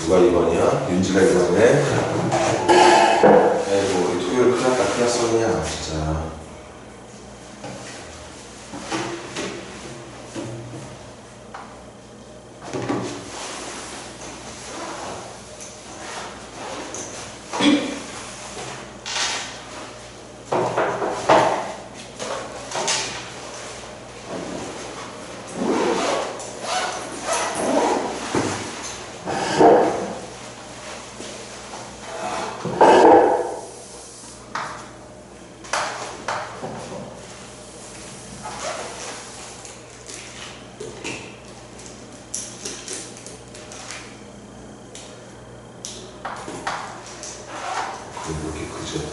누가 2번이야? 윤지가 2번이네. 아이고 우리 토요일 큰일 났다. 큰일 났었냐 진짜. 이렇게 크지 않대.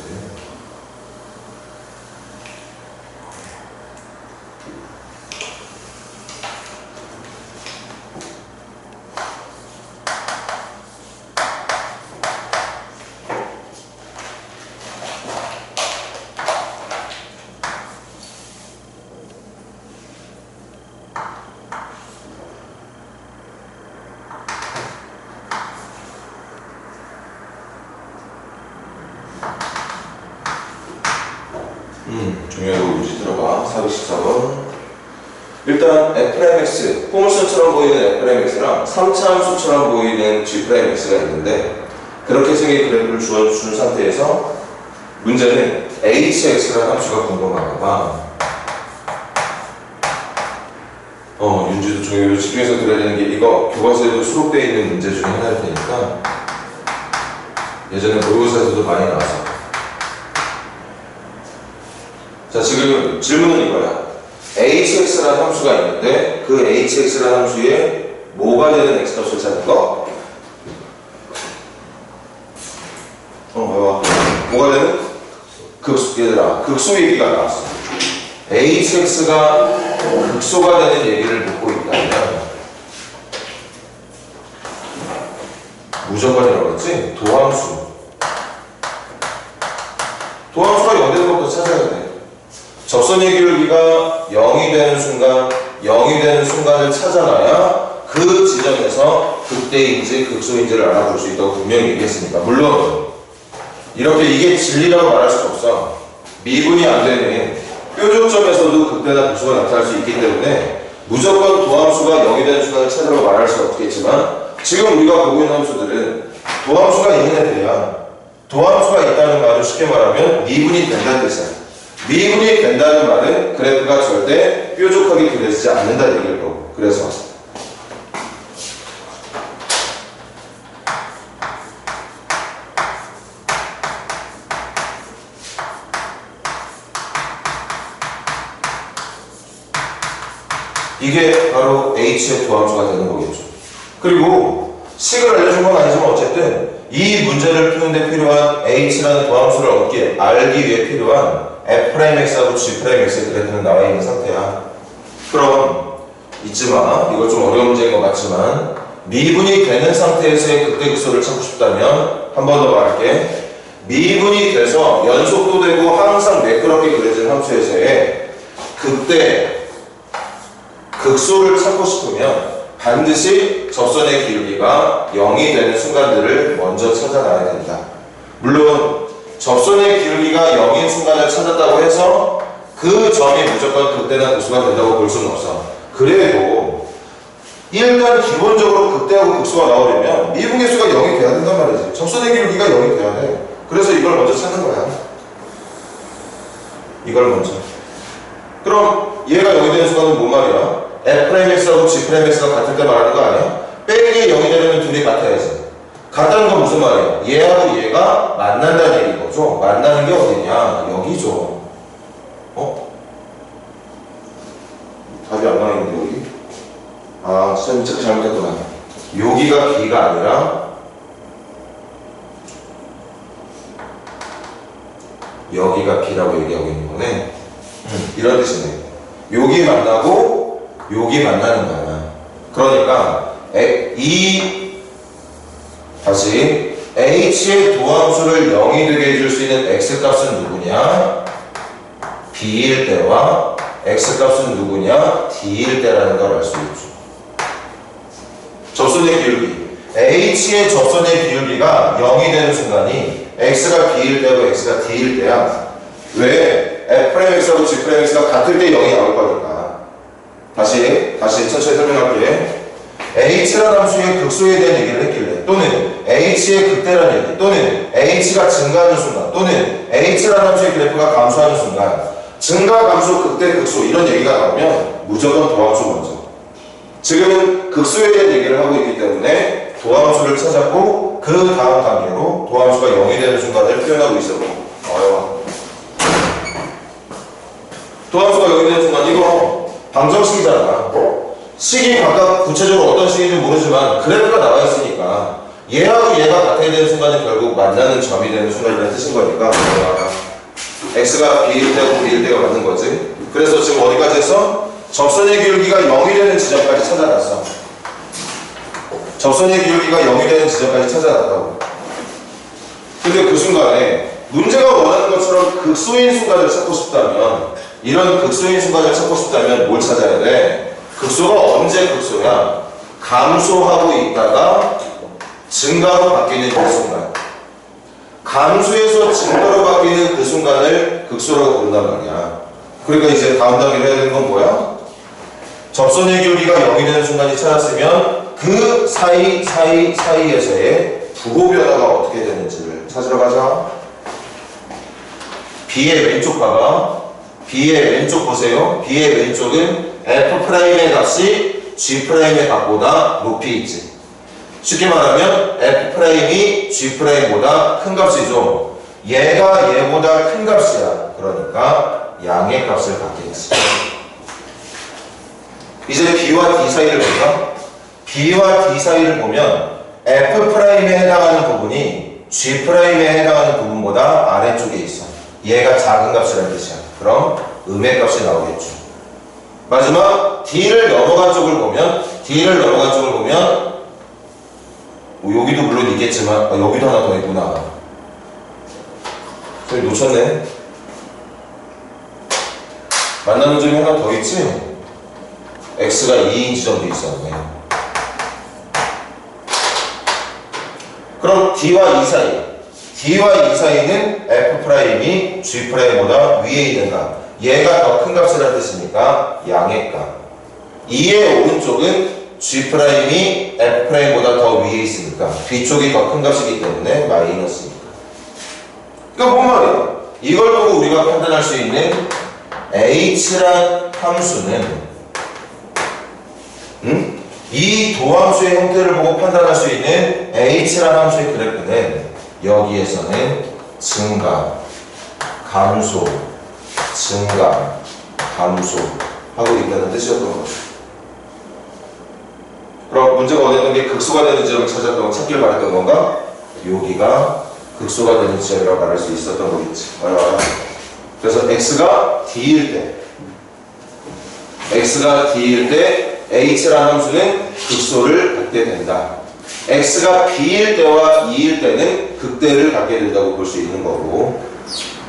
중요하고 문제 들어봐. 414번. 일단 F'X, 포물선처럼 보이는 F'X랑 3차 함수처럼 보이는 G'X가 있는데 그렇게 생긴 그래프를 준 상태에서 문제는 HX라는 함수가 궁금한가 봐. 윤지도 중요해요. 집중해서 들어야 되는 게 이거 교과서에도 수록되어 있는 문제 중에 하나일 테니까 예전에 모의고사에서도 많이 나와서. 자, 지금 질문은 이거야. hx라는 함수가 있는데 그 hx라는 함수에 뭐가 되는 x값을 찾는 거? 봐봐. 뭐가 되는? 얘들아, 극소 얘기가 나왔어. hx가 극소가 되는 얘기를 묻고 있다면 무조건이라고 했지? 도함수. 도함수가 0 되는 것부터 찾아야 돼. 접선의 기울기가 0이 되는 순간을 찾아놔야 그 지점에서 극대인지 극소인지를 알아볼 수 있다고 분명히 얘기했으니까. 물론 이렇게 이게 진리라고 말할 수 없어. 미분이 안 되는 뾰족점에서도 극대나 극소가 나타날 수 있기 때문에 무조건 도함수가 0이 되는 순간을 찾으라고 말할 수 없겠지만 지금 우리가 보고 있는 함수들은 도함수가 있는 애들이야. 도함수가 있다는 말은 쉽게 말하면 미분이 된다는 뜻이야. 미분이 된다는 말은 그래프가 절대 뾰족하게 그려지지 않는다는 얘기를 보고. 그래서 이게 바로 H의 도함수가 되는 거겠죠. 그리고 식을 알려준 건 아니지만 어쨌든 이 문제를 푸는데 필요한 H라는 도함수를 알기 위해 필요한 F'X하고 G'X의 그래프는 나와 있는 상태야. 그럼 잊지마. 이거 좀 어려운 문제인 것 같지만 미분이 되는 상태에서의 극대극소를 찾고 싶다면 한 번 더 말할게. 미분이 돼서 연속도 되고 항상 매끄럽게 그려진 함수에서의 극대 극소를 찾고 싶으면 반드시 접선의 기울기가 0이 되는 순간들을 먼저 찾아놔야 된다. 물론 접선의 기울기가 0인 순간을 찾았다고 해서 그 점이 무조건 극대나 극소가 된다고 볼 수는 없어. 그래도 일단 기본적으로 극대하고 극소가 나오려면 미분계수가 0이 돼야 된단 말이지. 접선의 기울기가 0이 돼야 돼. 그래서 이걸 먼저 찾는 거야. 이걸 먼저. 그럼 얘가 0이 되는 순간은 뭔 말이야? F'X하고 G'X가 같을 때 말하는 거 아니야? 빼기 0이 되려면 둘이 같아야지. 같다는 건 무슨 말이야? 얘하고 얘가 만난다는 얘기인 거죠. 만나는 게 어디냐? 여기죠. 답이 안 나와있는데 여기? 아, 진짜 잘못했구나. 여기가 B가 아니라 여기가 B라고 얘기하고 있는 거네. 이런 뜻이네. 여기 만나고 여기 만나는 거야. 그러니까 다시 H의 도함수를 0이 되게 해줄 수 있는 X값은 누구냐? B일 때와 X값은 누구냐? D일 때라는 걸 알 수 있죠. 접선의 기울기 h의 접선의 기울기가 0이 되는 순간이 x가 b일 때고 x가 d일 때야. 왜? f'x하고 g'x가 같을 때 0이 나올 거니까. 다시 천천히 설명할게. h라는 함수의 극소에 대한 얘기를 했길래, 또는 h의 극대라는 얘기, 또는 h가 증가하는 순간, 또는 h라는 함수의 그래프가 감소하는 순간, 증가, 감소, 극대, 극소 이런 얘기가 나오면 무조건 도함수 먼저. 지금은 극소에 대한 얘기를 하고 있기 때문에 도함수를 찾았고 그 다음 단계로 도함수가 0이 되는 순간을 표현하고 있어. 도함수가 0이 되는 순간, 이거 방정식이잖아. 식이 각각 구체적으로 어떤 식인지 모르지만 그래프가 나와 있으니까 얘하고 얘가 같아야 되는 순간은 결국 만나는 점이 되는 순간이라는 뜻인 거니까 x가 b일 때고 b일 때가 맞는 거지. 그래서 지금 어디까지 했어? 접선의 기울기가 0이 되는 지점까지 찾아놨어. 접선의 기울기가 0이 되는 지점까지 찾아놨다고. 근데 그 순간에 문제가 원하는 것처럼 극소인 순간을 찾고 싶다면, 이런 극소인 순간을 찾고 싶다면 뭘 찾아야 돼? 극소가 언제 극소야? 감소하고 있다가 증가로 바뀌는 그 순간. 감소에서 증가로 바뀌는 그 순간을 극소라고 부른단 말이야. 그러니까 이제 다음 단계로 해야 되는 건 뭐야? 접선의 기울기가 0이 되는 순간이 찾았으면 그 사이에서의 부호 변화가 어떻게 되는지를 찾으러 가자. B의 왼쪽 봐봐. B의 왼쪽 보세요. B의 왼쪽은 F'의 값이 G'의 값보다 높이 있지. 쉽게 말하면 F'이 G'보다 큰 값이죠. 얘가 얘보다 큰 값이야. 그러니까 양의 값을 갖겠지. 이제 B와 D 사이를 볼까? B와 D 사이를 보면 F'에 해당하는 부분이 G'에 해당하는 부분보다 아래쪽에 있어. 얘가 작은 값이라는 뜻이야. 그럼 음의 값이 나오겠죠. 마지막 D를 넘어간 쪽을 보면 여기도 물론 있겠지만 여기도 하나 더 있구나. 저기 놓쳤네. 만나는 점이 하나 더 있지? x가 2인 지점도 있었네. 그럼 D와 E 사이는 F'이 G'보다 위에 있는가? 얘가 더 큰 값이라는 뜻이니까 양의 값. 2의 오른쪽은 G'이 F'보다 더 위에 있으니까 뒤쪽이 더 큰 값이기 때문에 마이너스니까. 그러니까 뭔 말이야? 이걸 보고 우리가 판단할 수 있는 H란 함수는 이 도함수의 형태를 보고 판단할 수 있는 H란 함수의 그래프는 여기에서는 증가, 감소, 증가, 감소 하고 있다는 뜻이었던 거죠. 그럼 문제가 원했던 게 극소가 되는 지점을 찾길 바랬던 건가? 여기가 극소가 되는 지점이라고 말할 수 있었던 거겠지. 그래서 x가 d일 때 h라는 함수는 극소를 갖게 된다. x가 b일 때와 2일 때는 극대를 갖게 된다고 볼 수 있는 거고,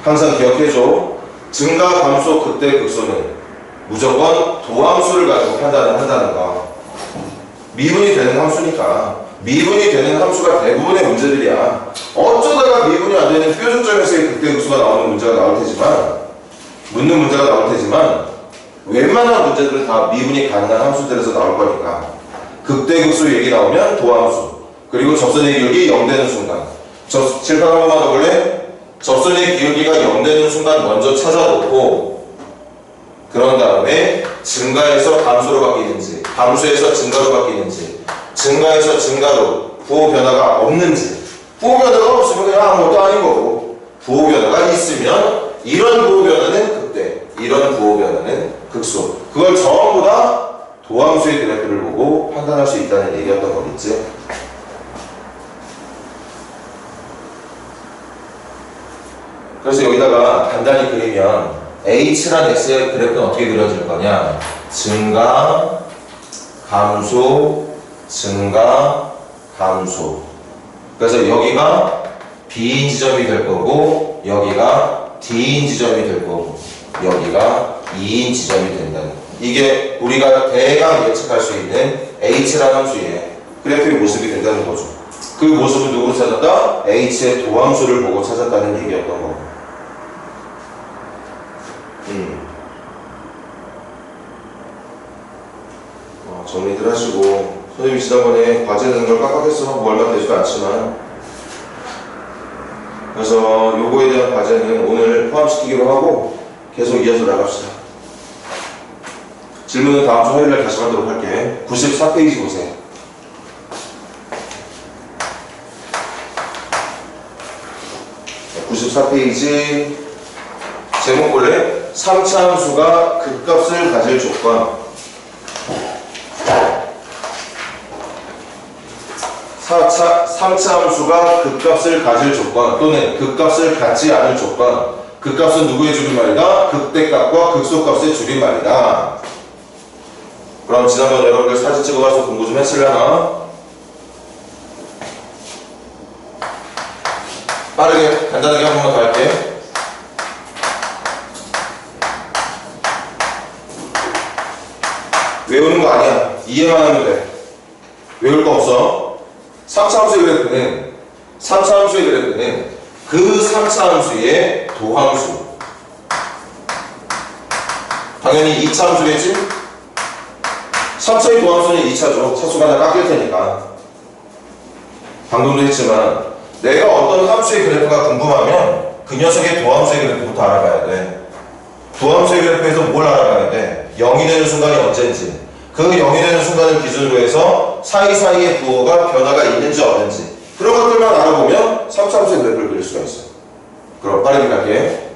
항상 기억해줘. 증가, 감소, 극대, 극소는 무조건 도함수를 가지고 판단을 한다는 거. 미분이 되는 함수니까. 미분이 되는 함수가 대부분의 문제들이야. 어쩌다가 미분이 안 되는 표준점에서의 극대, 극소가 나오는 문제가 나올 테지만, 묻는 문제가 나올 테지만, 웬만한 문제들은 다 미분이 가능한 함수들에서 나올 거니까. 극대, 극소 얘기 나오면 도함수. 그리고 접선의 기울기 0 되는 순간. 칠판 한 번만 더 볼래? 접선의 기울기가 0 되는 순간 먼저 찾아놓고, 그런 다음에 증가에서 감소로 바뀌는지, 감소에서 증가로 바뀌는지, 증가에서 증가로 부호 변화가 없는지. 부호 변화가 없으면 그냥 아무것도 아닌 거고, 부호 변화가 있으면 이런 부호 변화는 극대, 이런 부호 변화는 극소. 그걸 전부 다 도함수의 그래프를 보고 판단할 수 있다는 얘기였던 거겠지. 그래서 여기다가 간단히 그리면 H란 X의 그래프는 어떻게 그려질 거냐? 증가, 감소, 증가, 감소. 그래서 여기가 B인 지점이 될 거고, 여기가 D인 지점이 될 거고, 여기가 2인 지점이 된다는. 이게 우리가 대강 예측할 수 있는 H란 함수의 그래프의 모습이 된다는 거죠. 그 모습은 누구로 찾았다? h의 도함수를 보고 찾았다는 얘기였던 거고. 정리들 하시고, 선생님이 지난번에 과제 내는 걸 깜빡했어. 뭐 얼마 되지도 않지만. 그래서 요거에 대한 과제는 오늘 포함시키기로 하고 계속 이어서 나갑시다. 질문은 다음 주 화요일날 다시 하도록 할게. 94페이지 보세요. 94페이지 제목 볼래? 3차 함수가 극값을 가질 조건. 3차 함수가 극값을 가질 조건 또는 극값을 갖지 않을 조건. 극값은 누구의 줄임말이다? 극대값과 극소값의 줄임말이다. 그럼 지난번 여러분들 사진 찍어가서 공부 좀 했으려나? 빠르게 간단하게 한 번만 더 할게. 외우는 거 아니야. 이해만 하면 돼. 외울 거 없어. 3차 함수의 그래프는 그 3차 함수의 도함수. 당연히 2차 함수겠지? 3차의 도함수는 2차죠. 차수가 하나 깎일 테니까. 방금도 했지만 내가 어떤 함수의 그래프가 궁금하면 그 녀석의 도함수의 그래프부터 알아봐야 돼. 도함수의 그래프에서 뭘 알아봐야 돼? 0이 되는 순간이 언제인지, 그 0이 되는 순간을 기준으로 해서 사이사이의 부호가 변화가 있는지 없는지, 그런 것들만 알아보면 3차 함수의 그래프를 그릴 수가 있어. 그럼 빠르게 갈게.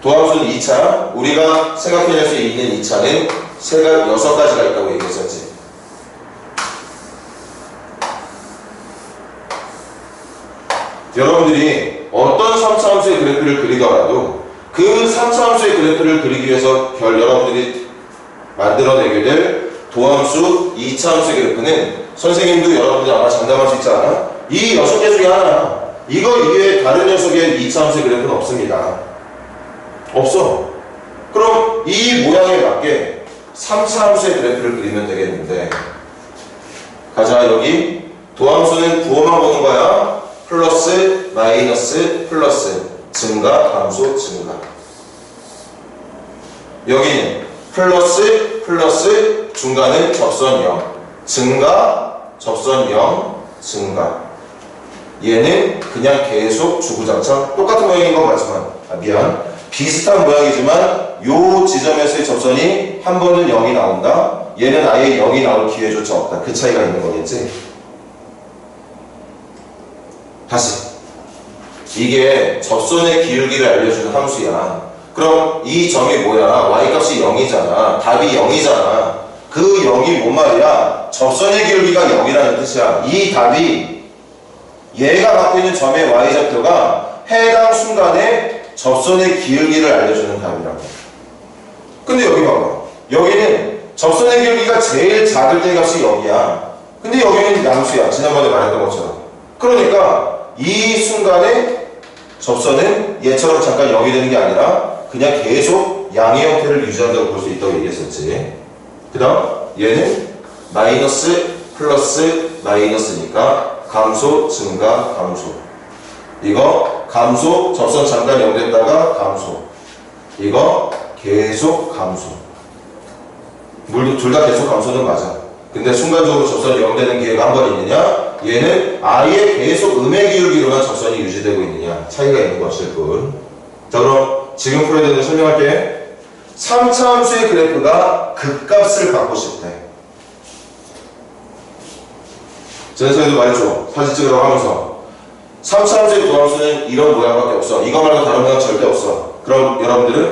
도함수는 2차, 우리가 생각해낼 수 있는 2차는 6가지가 있다고 얘기했었지. 여러분들이 어떤 3차 함수의 그래프를 그리더라도 그 3차 함수의 그래프를 그리기 위해서 여러분들이 만들어내게 될 도함수 2차 함수의 그래프는 선생님도 여러분들이 아마 장담할 수 있지 않아? 이 6개 중에 하나. 이거 이외에 다른 녀석의 2차 함수의 그래프는 없습니다. 없어. 그럼 이 모양에 맞게 3차 함수의 그래프를 그리면 되겠는데, 가자. 여기 도함수는 부호만 보는 거야. 플러스, 마이너스, 플러스, 증가, 감소, 증가. 여기는 플러스, 플러스, 중간은 접선 0, 증가, 접선 0, 증가. 얘는 그냥 계속 주구장창 똑같은 모양인 건 맞지만, 비슷한 모양이지만 요 지점에서의 접선이 한 번은 0이 나온다. 얘는 아예 0이 나올 기회조차 없다. 그 차이가 있는 거겠지. 다시, 이게 접선의 기울기를 알려주는 함수야. 그럼 이 점이 뭐야? y값이 0이잖아. 답이 0이잖아. 그 0이 뭔 말이야? 접선의 기울기가 0이라는 뜻이야. 이 답이 얘가 갖고 있는 점의 y좌표가 해당 순간에 접선의 기울기를 알려주는 답이라고. 근데 여기 봐봐. 여기는 접선의 기울기가 제일 작을 때 값이 0이야. 근데 여기는 양수야. 지난번에 말했던 것처럼. 그러니까 이 순간에 접선은 얘처럼 잠깐 0이 되는 게 아니라 그냥 계속 양의 형태를 유지한다고 볼 수 있다고 얘기했었지. 그 다음 얘는 마이너스, 플러스, 마이너스니까 감소, 증가, 감소. 이거 감소, 접선 잠깐 0 됐다가 감소. 이거 계속 감소. 물도 둘 다 계속 감소는 맞아. 근데 순간적으로 접선이 0 되는 기회가 한 번 있느냐? 얘는 아예 계속 음의 기울기로만 접선이 유지되고 있느냐? 차이가 있는 것일 뿐. 자, 그럼 지금 풀어야 되는 설명할게. 3차 함수의 그래프가 극값을 갖고 싶대. 전에도 말했죠. 사진 찍으라고 하면서 3차 함수의 도함수는 이런 모양밖에 없어. 이거 말고 다른 모양 절대 없어. 그럼 여러분들은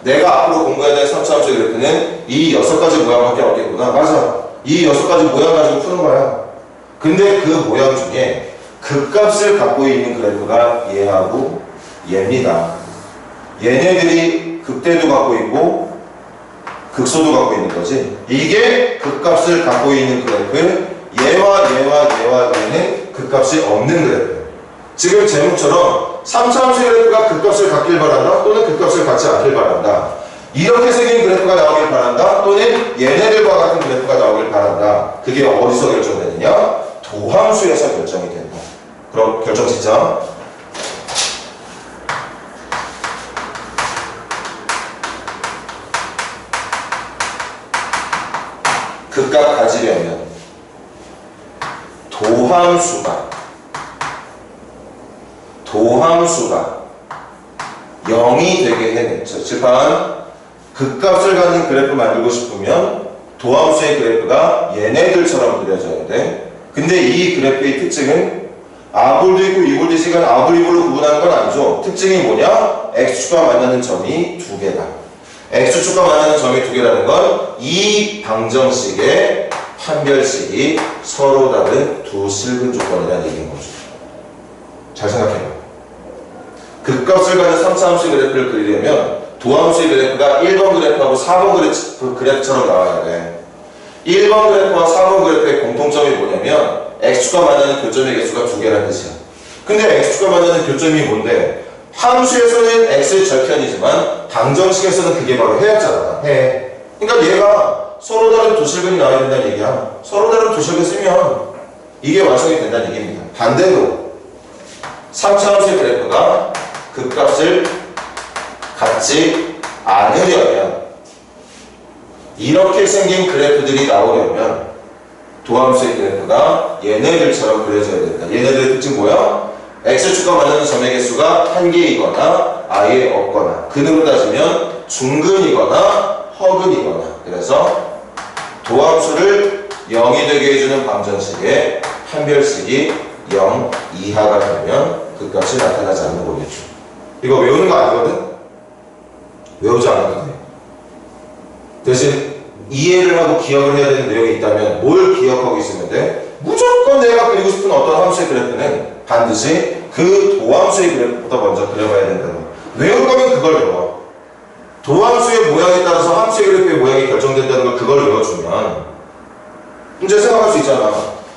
내가 앞으로 공부해야 될 3차 함수의 그래프는 이 6가지 모양밖에 없겠구나. 맞아. 이 6가지 모양 가지고 푸는 거야. 근데 그 모양 중에 극값을 갖고 있는 그래프가 얘하고 얘입니다. 얘네들이 극대도 갖고 있고 극소도 갖고 있는 거지. 이게 극값을 갖고 있는 그래프. 얘와 얘는 극값이 없는 그래프. 지금 제목처럼 3차 함수의 그래프가 극값을 갖길 바란다 또는 극값을 갖지 않길 바란다. 이렇게 생긴 그래프가 나오길 바란다. 또는 얘네들과 같은 그래프가 나오길 바란다. 그게 어디서 결정되느냐? 도함수에서 결정이 된다. 그럼 결정 짓자. 극값 가지려면 도함수가 0이 되게 해냈죠. 칠판 극값을 가진 그래프 만들고 싶으면 도함수의 그래프가 얘네들처럼 그려져야 돼. 근데 이 그래프의 특징은 아볼도 있고 이볼도 있으니까 아볼, 이볼로 구분하는 건 아니죠. 특징이 뭐냐? x축과 만나는 점이 두 개다. x축과 만나는 점이 두 개라는 건 이 방정식의 판별식이 서로 다른 두 실근 조건이라는 얘기인 거죠. 잘 생각해봐. 극값을 가진 3차 함수의 그래프를 그리려면 도함수의 그래프가 1번 그래프하고 4번 그래프처럼 나와야 돼. 1번 그래프와 4번 그래프의 공통점이 뭐냐면 x축과 만나는 교점의 개수가 두 개라는 뜻이야. 근데 x축과 만나는 교점이 뭔데? 함수에서는 x의 절편이지만 방정식에서는 그게 바로 해였잖아. 해. 그러니까 얘가 서로 다른 두 실근이 나와야 된다는 얘기야. 서로 다른 두 실근 쓰면 이게 완성이 된다는 얘기입니다. 반대로 3차 함수의 그래프가 극값을 갖지 않으려면 이렇게 생긴 그래프들이 나오려면 도함수의 그래프가 얘네들처럼 그려져야 된다. 얘네들의 특징 뭐야? x축과 만나는 점의 개수가 한 개이거나 아예 없거나 근으로 따지면 중근이거나 허근이거나 그래서 도함수를 0이 되게 해주는 방정식의 판별식이 0 이하가 되면 극값이 나타나지 않는 거겠죠. 이거 외우는 거 아니거든? 외우지 않아도 돼. 대신 이해를 하고 기억을 해야 되는 내용이 있다면 뭘 기억하고 있으면 돼? 무조건 내가 그리고 싶은 어떤 함수의 그래프는 반드시 그 도함수의 그래프부터 먼저 그려봐야 된다는 거야. 외울 거면 그걸 외워. 도함수의 모양에 따라서 함수의 그래프의 모양이 결정된다는 걸 그걸 외워주면 문제 생각할 수 있잖아.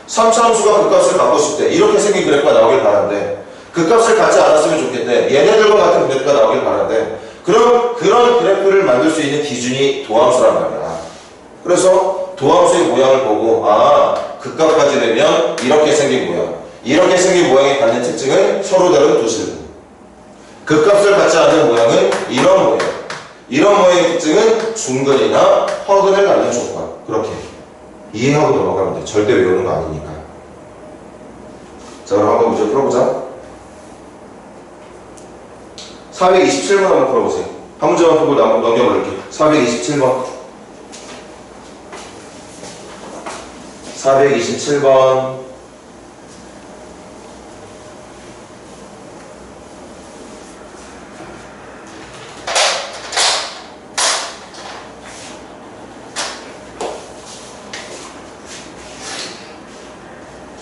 3차 함수가 극값을 갖고 싶대. 이렇게 생긴 그래프가 나오길 바란대. 극값을 갖지 않았으면 좋겠대. 얘네들과 같은 그래프가 나오길 바란대. 그럼 그런 그래프를 만들 수 있는 기준이 도함수란 말이야. 그래서 도함수의 모양을 보고 극값 가지려면 이렇게 생긴 모양. 이렇게 생긴 모양이 갖는 특징은 서로 다른 두 실근. 극값을 갖지 않는 모양은 이런 모양. 이런 모양의 특징은 중근이나 허근을 갖는 조건. 그렇게 이해하고 넘어가면 돼. 절대 외우는 거 아니니까. 자, 그럼 한번 문제 풀어보자. 427번 한번 풀어보세요. 한 문제만 풀고 넘겨버릴게요. 427번. 427번.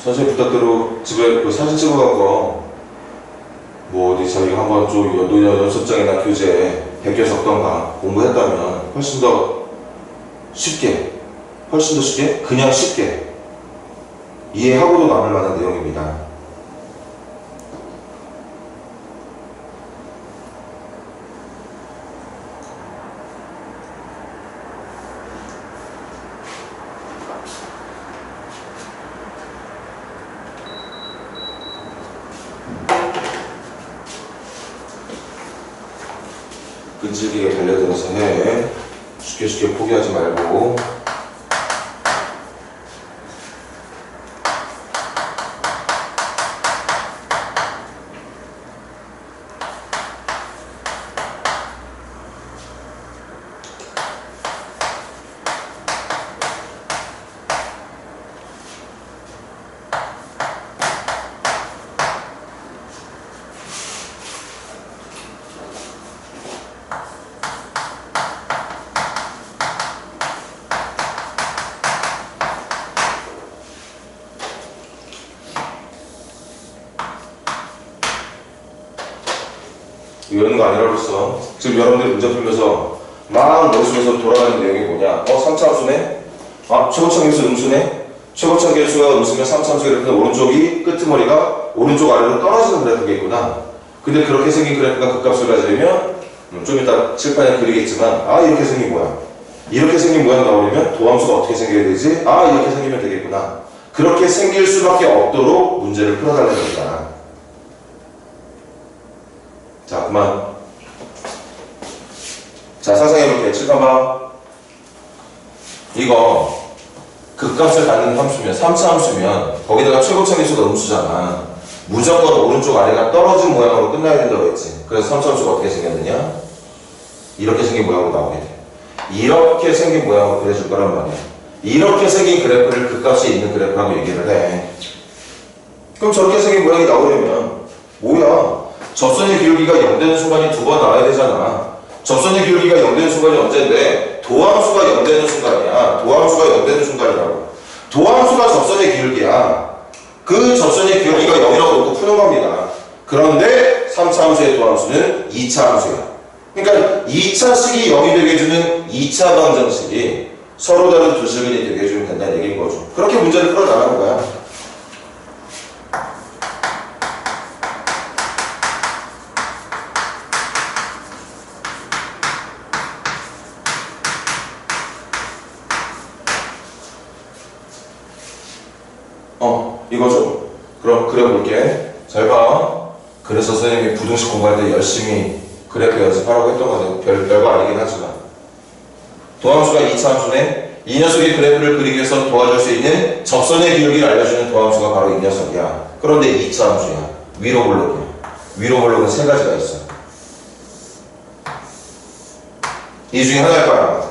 선생님 부탁대로 집에 그 사진 찍어갖고 뭐 어디 자기가 한번 좀 연습장이나 교재에 베껴 적던가 공부했다면 훨씬 더 쉽게 그냥 쉽게 이해하고도 남을 만한 내용입니다. 끈질기게 달려들어서 해. 쉽게 포기하지 말고. 이러는 거 아니라고 했어. 지금 여러분들 문제 풀면서 막 머릿속에서 돌아가는 내용이 뭐냐? 3차 함수네? 최고차 계수 음수네? 최고차 계수가 음수면 3차 함수 그래프는 오른쪽이 끄트머리가 오른쪽 아래로 떨어지는 그래프가 있구나. 근데 그렇게 생긴 그래프가 극값을 가지려면 좀 이따 칠판에 그리겠지만 아 이렇게 생긴 모양 이렇게 생긴 모양 나오려면 도함수가 어떻게 생겨야 되지? 아 이렇게 생기면 되겠구나. 그렇게 생길 수밖에 없도록 문제를 풀어달라는 겁니다. 자 그만. 자 상상해볼게요. 칠판 봐. 이거 극값을 갖는 함수면 3차 함수면 거기다가 최고차계수가 음수잖아. 무조건 오른쪽 아래가 떨어진 모양으로 끝나야 된다고 했지. 그래서 3차 함수가 어떻게 생겼느냐? 이렇게 생긴 모양으로 나오게 돼. 이렇게 생긴 모양으로 그려줄 거란 말이야. 이렇게 생긴 그래프를 극값이 있는 그래프라고 얘기를 해. 그럼 저렇게 생긴 모양이 나오려면 뭐야? 접선의 기울기가 0되는 순간이 두 번 나와야 되잖아. 접선의 기울기가 0되는 순간이 언제인데? 도함수가 0되는 순간이야. 도함수가 0되는 순간이라고. 도함수가 접선의 기울기야. 그 접선의 기울기가 0이라고 놓고 푸는 겁니다. 그런데 3차 함수의 도함수는 2차 함수야. 그러니까 2차식이 0이 되게 해주는 2차 방정식이 서로 다른 두 식이 되게 해주면 된다는 얘기인 거죠. 그렇게 문제를 풀어나가는 거야. 이거죠. 그럼 그려볼게. 잘 봐. 그래서 선생님이 부등식 공부할 때 열심히 그래프 연습하라고 했던 건데 별거 아니긴 하지만 도함수가 2차 함수네. 이 녀석의 그래프를 그리기 위해서 도와줄 수 있는 접선의 기울기를 알려주는 도함수가 바로 이 녀석이야. 그런데 2차 함수야. 위로 블록이야. 위로 블록은 세 가지가 있어. 이 중에 하나일 거야.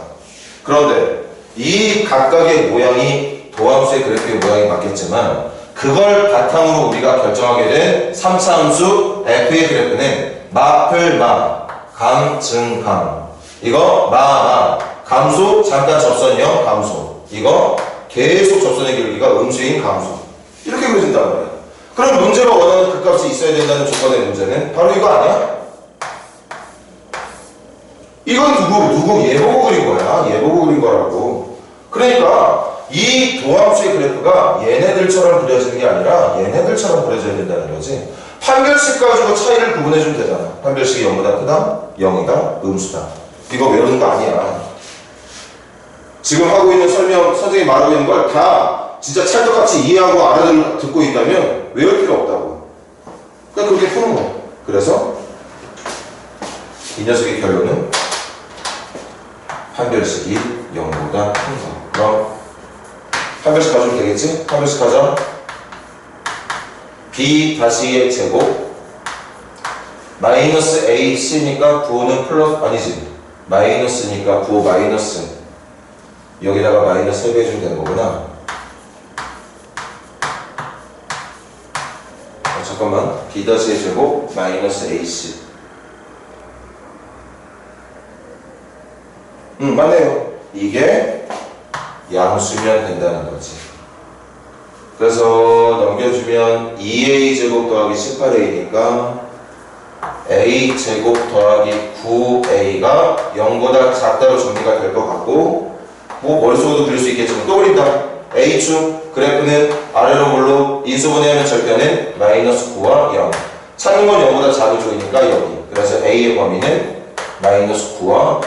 그런데 이 각각의 모양이 도함수의 그래프의 모양이 맞겠지만 그걸 바탕으로 우리가 결정하게 된 3차 함수 f의 그래프는 마플마, 감, 증, 감. 이거 마, 감수, 잠깐 접선형, 감수. 이거 계속 접선의 기울기가 음수인 감수. 이렇게 그려진단 말이야. 그럼 문제로 원하는 극값이 있어야 된다는 조건의 문제는 바로 이거 아니야? 이건 누구 얘 보고 그린 거야. 얘 보고 그린 거라고. 그러니까 이 도함수의 그래프가 얘네들처럼 그려지는 게 아니라 얘네들처럼 그려져야 된다는 거지. 판별식 가지고 차이를 구분해주면 되잖아. 판별식이 0보다 크다? 0이다? 음수다. 이거 외우는 거 아니야. 지금 하고 있는 설명, 선생님이 말하고 있는 걸 다 진짜 찰떡같이 이해하고 알아듣고 있다면 외울 필요 없다고. 그러니까 그렇게 푸는 거야. 그래서 이 녀석의 결론은 판별식이 0보다 큰 거. 그럼 판별식 가져오면 되겠지? 판별식 가자. b 다시의 제곱 마이너스 h니까 9는 플러스 아니지 마이너스니까 9 마이너스 여기다가 마이너스 3배 해주면 되는 거구나. 잠깐만 b 다시의 제곱 마이너스 ac 맞네요. 이게 양수면 된다는 거지. 그래서 넘겨주면 2a제곱 더하기 18a니까 a제곱 더하기 9a가 0보다 작다로 정리가 될 것 같고 뭐 머릿속으로 그릴 수 있겠지만 또 그린다. a축 그래프는 아래로 볼로 인수분해하면 절편은 마이너스 9와 0 찾는 건 0보다 작은 쪽이니까 여기. 그래서 a의 범위는 마이너스 9와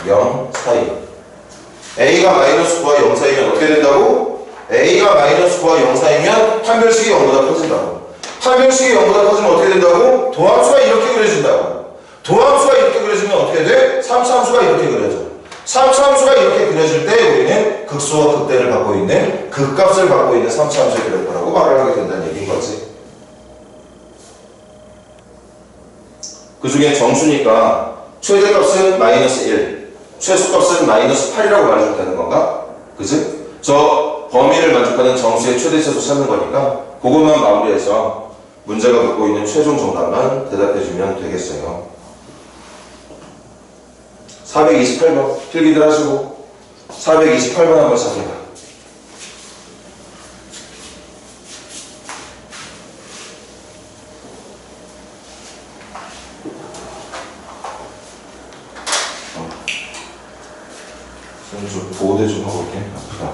0 사이. a가 마이너스 9와 0 사이면 어떻게 된다고? a가 마이너스 9와 0 사이면 판별식이 0보다 커진다고. 판별식이 0보다 커지면 어떻게 된다고? 도함수가 이렇게 그려진다고. 도함수가 이렇게 그려지면 어떻게 돼? 3차 함수가 이렇게 그려져. 3차 함수가 이렇게 그려질 때 우리는 극소와 극대를 갖고 있는 극값을 갖고 있는 3차 함수의 그래프라고 말을 하게 된다는 얘기인 거지. 그 중에 정수니까 최대값은 마이너스 1, 최소값은 마이너스 8이라고 말해주면 되는 건가? 그지? 저 범위를 만족하는 정수의 최대 최소 찾는 거니까 그것만 마무리해서 문제가 갖고 있는 최종 정답만 대답해주면 되겠어요. 428번 필기들 하시고 428번 한번 시작해봐. 좀 보호대 좀 하고 올게. 아프다.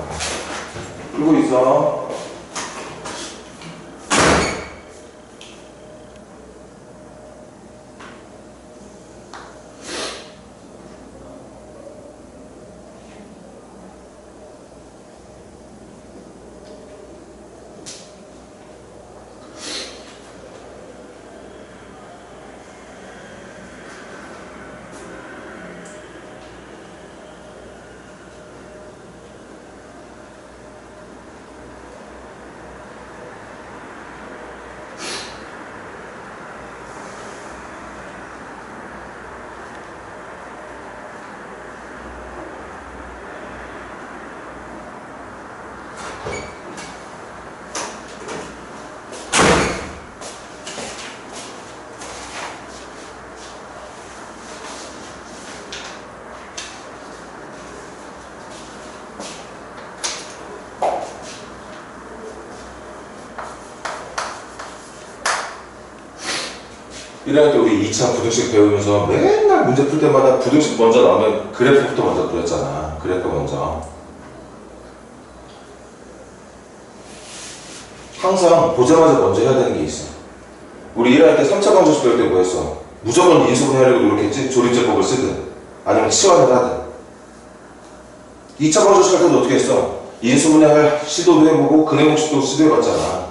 풀고 있어. 1학년 때 우리 2차 부등식 배우면서 맨날 문제 풀 때마다 부등식 먼저 나오면 그래프부터 먼저 그렸잖아. 그래프 먼저. 항상 보자마자 먼저 해야 되는 게 있어. 우리 1학년 때 3차 방정식 배울 때 뭐 했어? 무조건 인수분해하려고 노력했지? 조립제법을 쓰든 아니면 치환을 하든. 2차 방정식 할 때도 어떻게 했어? 인수분해할 시도도 해보고 근해공식도 시도해봤잖아.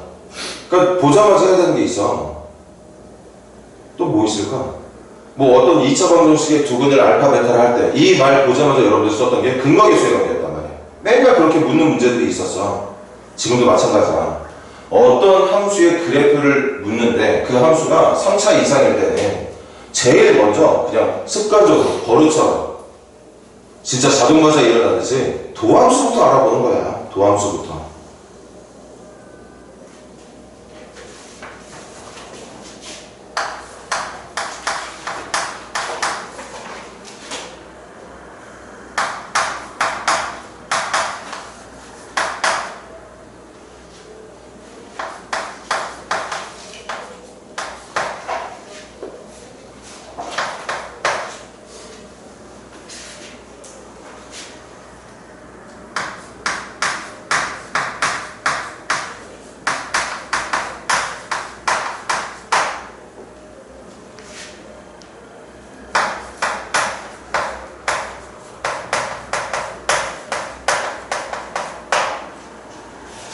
그러니까 보자마자 해야 되는 게 있어. 또 뭐 있을까? 뭐 어떤 2차 방정식의 두근을 알파 베타를 할 때 이 말 보자마자 여러분들 썼던 게 근거계수의 관계였단 말이야. 맨날 그렇게 묻는 문제들이 있었어. 지금도 마찬가지야. 어떤 함수의 그래프를 묻는데 그 함수가 3차 이상일 때는 제일 먼저 그냥 습관적으로 버릇처럼 진짜 자동마자 일어나듯이 도함수부터 알아보는 거야. 도함수부터.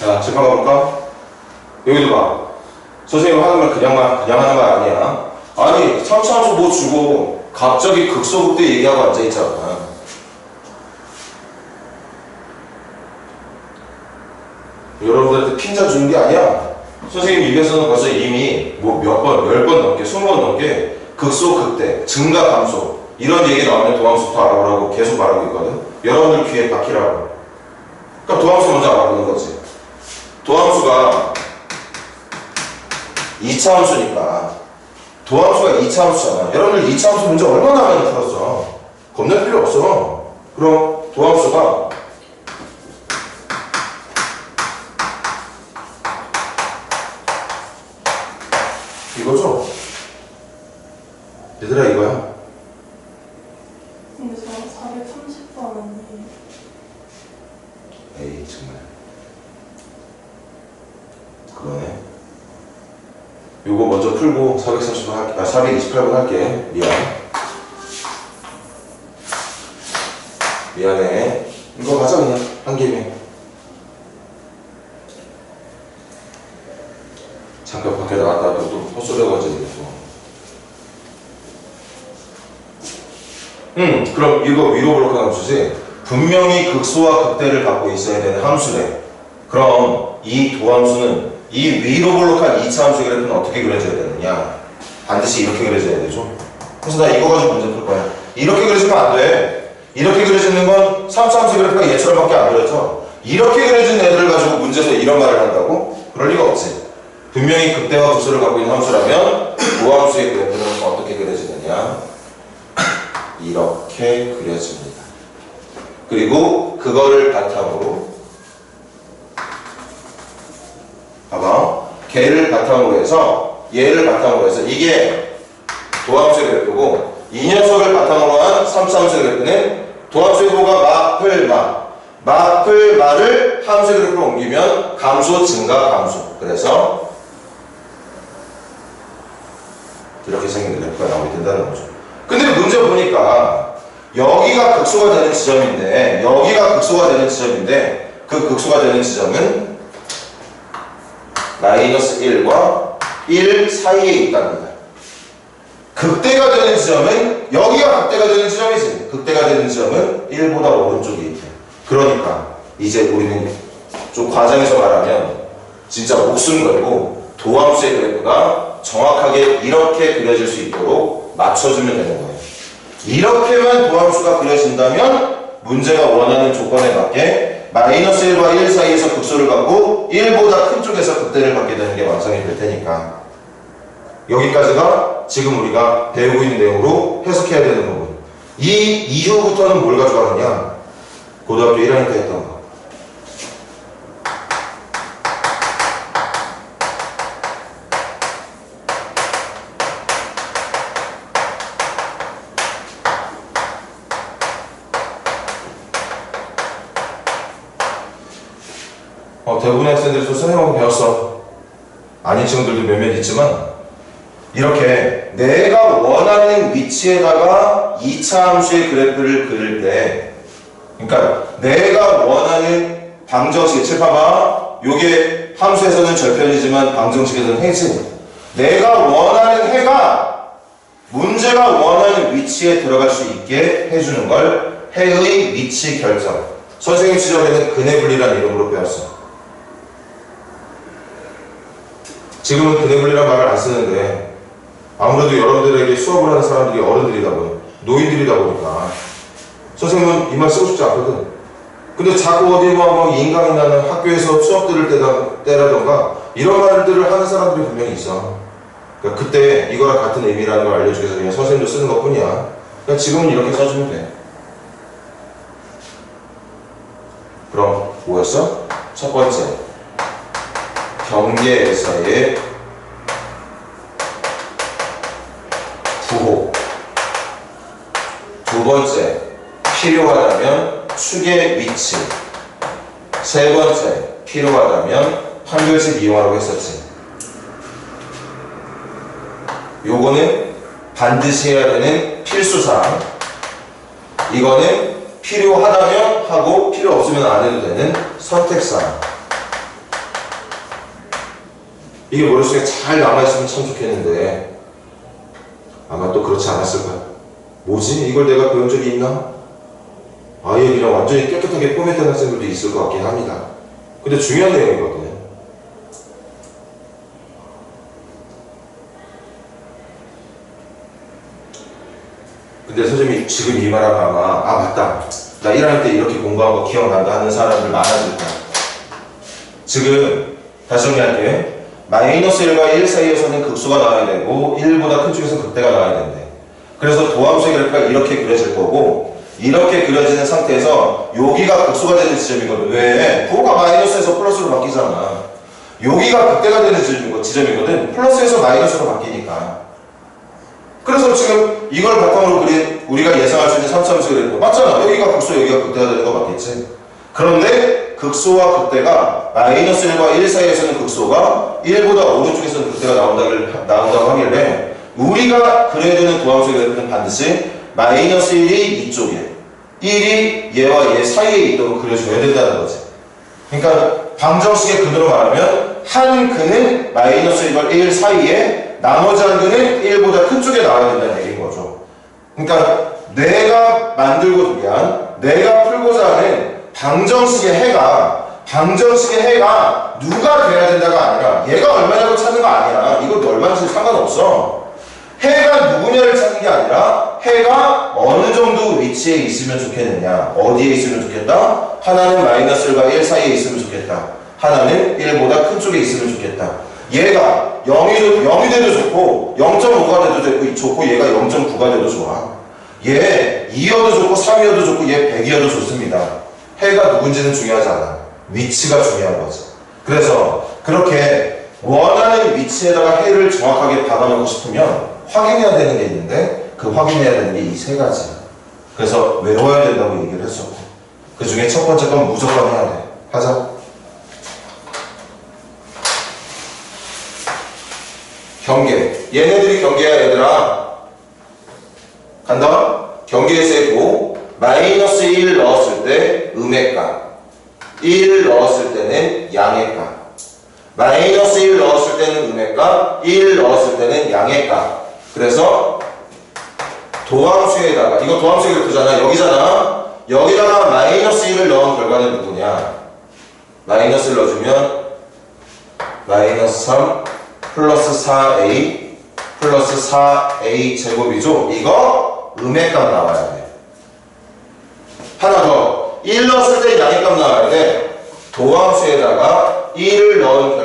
자, 칠판 가볼까? 여기도 봐. 선생님 하는 말 그냥 하는 말 아니야. 아니, 3차함수 뭐 주고 갑자기 극소극대 얘기하고 앉아있잖아. 여러분들한테 핀자 주는 게 아니야. 선생님 입에서는 벌써 이미 뭐 몇 번, 10번 넘게, 20번 넘게 극소극대, 증가, 감소 이런 얘기 나오면 도함수부터 알아보라고 계속 말하고 있거든. 여러분들 귀에 박히라고. 그러니까 도함수 먼저 알아보는 거지. 도함수가 2차 함수니까 도함수가 2차 함수잖아. 여러분들 2차 함수 문제 얼마나 많이 풀었어? 겁낼 필요 없어. 그럼 도함수가 이거죠? 얘들아 이거야. 근데 저 430번 아니에요? 에이 정말 그러네. 요거 먼저 풀고 430번 할게. 428번 할게. 미안해. 이거 가자 그냥 한 김에. 잠깐 밖에 나갔다 또 헛소리하고 앉아있고. 그럼 이거 위로 블록한 함수지. 분명히 극소와 극대를 갖고 있어야 되는 함수래. 그럼 이 도함수는 이 위로 블록한 2차 함수의 그래프는 어떻게 그려져야 되느냐? 반드시 이렇게 그려져야 되죠. 그래서 나 이거 가지고 문제 풀 거야. 이렇게 그려지면 안 돼. 이렇게 그려지는 건 3차 함수의 그래프가 얘처럼밖에 안 그려져. 이렇게 그려진 애들을 가지고 문제에서 이런 말을 한다고? 그럴 리가 없지. 분명히 극대와 극소를 갖고 있는 함수라면 도함수의 그래프는 어떻게 그려지느냐? 이렇게 그려집니다. 그리고 그거를 바탕으로 봐봐. 걔를 바탕으로 해서 얘를 바탕으로 해서 이게 도함수의 그래프고 이 녀석을 바탕으로 한 3차 함수의 그래프는 도함수의 호가 마플마를 함수의 그래프로 옮기면 감소, 증가, 감소. 그래서 이렇게 생긴 그래프가 나오게 된다는 거죠. 근데 문제 보니까 여기가 극소가 되는 지점인데 그 극소가 되는 지점은 마이너스 1과 1 사이에 있답니다. 극대가 되는 지점은 여기가 극대가 되는 지점이지. 극대가 되는 지점은 1보다 오른쪽에 있대. 그러니까 이제 우리는 좀 과장해서 말하면 진짜 목숨 걸고 도함수의 그래프가 정확하게 이렇게 그려질 수 있도록 맞춰주면 되는 거예요. 이렇게만 도함수가 그려진다면 문제가 원하는 조건에 맞게 마이너스 1과 1 사이에서 극소를 갖고 1보다 큰 쪽에서 극대를 갖게 되는 게 완성이 될 테니까 여기까지가 지금 우리가 배우고 있는 내용으로 해석해야 되는 부분. 이 이후부터는 뭘 가져가느냐? 고등학교 1학년 때 했던 거. 대부분의 학생들이 선생님하고 배웠어. 아닌 친구들도 몇몇 있지만 이렇게 내가 원하는 위치에다가 2차 함수의 그래프를 그릴 때 그러니까 내가 원하는 방정식 칠봐봐. 요게 함수에서는 절편이지만 방정식에서는 해지. 내가 원하는 해가 문제가 원하는 위치에 들어갈 수 있게 해주는 걸 해의 위치 결정. 선생님 시절에는 근해분리라는 이름으로 배웠어. 지금은 근해분리란 말을 안 쓰는데 아무래도 여러분들에게 수업을 하는 사람들이 어른들이다 보니 노인들이다 보니까 선생님은 이 말 쓰고 싶지 않거든. 근데 자꾸 어디 뭐 인강이 나는 학교에서 수업들을 때라던가 이런 말들을 하는 사람들이 분명히 있어. 그러니까 그때 이거랑 같은 의미라는 걸 알려주기 위해서 그냥 선생님도 쓰는 것 뿐이야. 그러니까 지금은 이렇게 써주면 돼. 그럼 뭐였어? 첫 번째 경계에서의 구호. 두 번째 필요하다면 축의 위치. 세 번째 필요하다면 판별식 이용하라고 했었지. 요거는 반드시 해야 되는 필수사항. 이거는 필요하다면 하고 필요 없으면 안 해도 되는 선택사항. 이게 머릿속에 잘 남아있으면 참 좋겠는데 아마 또 그렇지 않았을 거야. 뭐지? 이걸 내가 배운 적이 있나? 아예 그냥 완전히 깨끗하게 포맷된 학생들도 있을 것 같긴 합니다. 근데 중요한 내용이거든요. 근데 선생님이 지금 이 말하면 아마 맞다. 나 1학년 때 이렇게 공부한 거 기억난다 하는 사람들 많아질 거야. 지금 다시 정리할게요. 마이너스 1과 1 사이에서는 극소가 나와야 되고 1보다 큰 쪽에서 극대가 나와야 된대. 그래서 도함수의 그래프가 이렇게 그려질 거고 이렇게 그려지는 상태에서 여기가 극소가 되는 지점이거든. 왜? 부호가 마이너스에서 플러스로 바뀌잖아. 여기가 극대가 되는 지점이거든. 플러스에서 마이너스로 바뀌니까. 그래서 지금 이걸 바탕으로 그린 우리가 예상할 수 있는 3차함수 그래프 맞잖아. 여기가 극소, 여기가 극대가 되는 거 맞겠지? 그런데 극소와 극대가 마이너스 1과 1 사이에서는 극소가 1보다 오른쪽에서는 극대가 나온다고 하길래 우리가 그려야 되는 도함수의 그래프는 반드시 마이너스 1이 이쪽에 1이 얘와 얘 사이에 있도록 그려줘야 된다는 거지. 그러니까 방정식의 근으로 말하면 한 근은 마이너스 1과 1 사이에 나머지 한 근은 1보다 큰 쪽에 나와야 된다는 얘기인 거죠. 그러니까 내가 내가 풀고자 하는 방정식의 해가 누가 돼야 된다가 아니라 얘가 얼마냐고 찾는 거 아니야. 이것도 얼마인지 상관없어. 해가 누구냐를 찾는 게 아니라 해가 어느 정도 위치에 있으면 좋겠느냐. 어디에 있으면 좋겠다? 하나는 마이너스 1과 1 사이에 있으면 좋겠다. 하나는 1보다 큰 쪽에 있으면 좋겠다. 얘가 0이 돼도 좋고 0.5가 돼도 좋고 얘가 0.9가 돼도 좋아. 얘 2여도 좋고 3이어도 좋고 얘 100이어도 좋습니다. 해가 누군지는 중요하지 않아. 위치가 중요한 거지. 그래서 그렇게 원하는 위치에다가 해를 정확하게 박아놓고 싶으면 확인해야 되는 게 있는데 그 확인해야 되는 게 이 세 가지야. 그래서 외워야 된다고 얘기를 했었고 그 중에 첫 번째 건 무조건 해야 돼. 하자. 경계. 얘네들이 경계야 얘들아. 간다. 경계에서의 고 마이너스 1 넣었을 때 음의 값 1 넣었을 때는 양의 값 마이너스 1 넣었을 때는 음의 값 1 넣었을 때는 양의 값. 그래서 도함수에다가 이거 도함수의 그래프잖아. 여기다가 마이너스 1을 넣은 결과는 누구냐. 마이너스를 넣어주면 마이너스 3 플러스 4a 플러스 4a 제곱이죠. 이거 음의 값 나와야 돼. 하나 더. 1 넣었을 때 양의값 나와야 돼. 도함수에다가 1을 넣은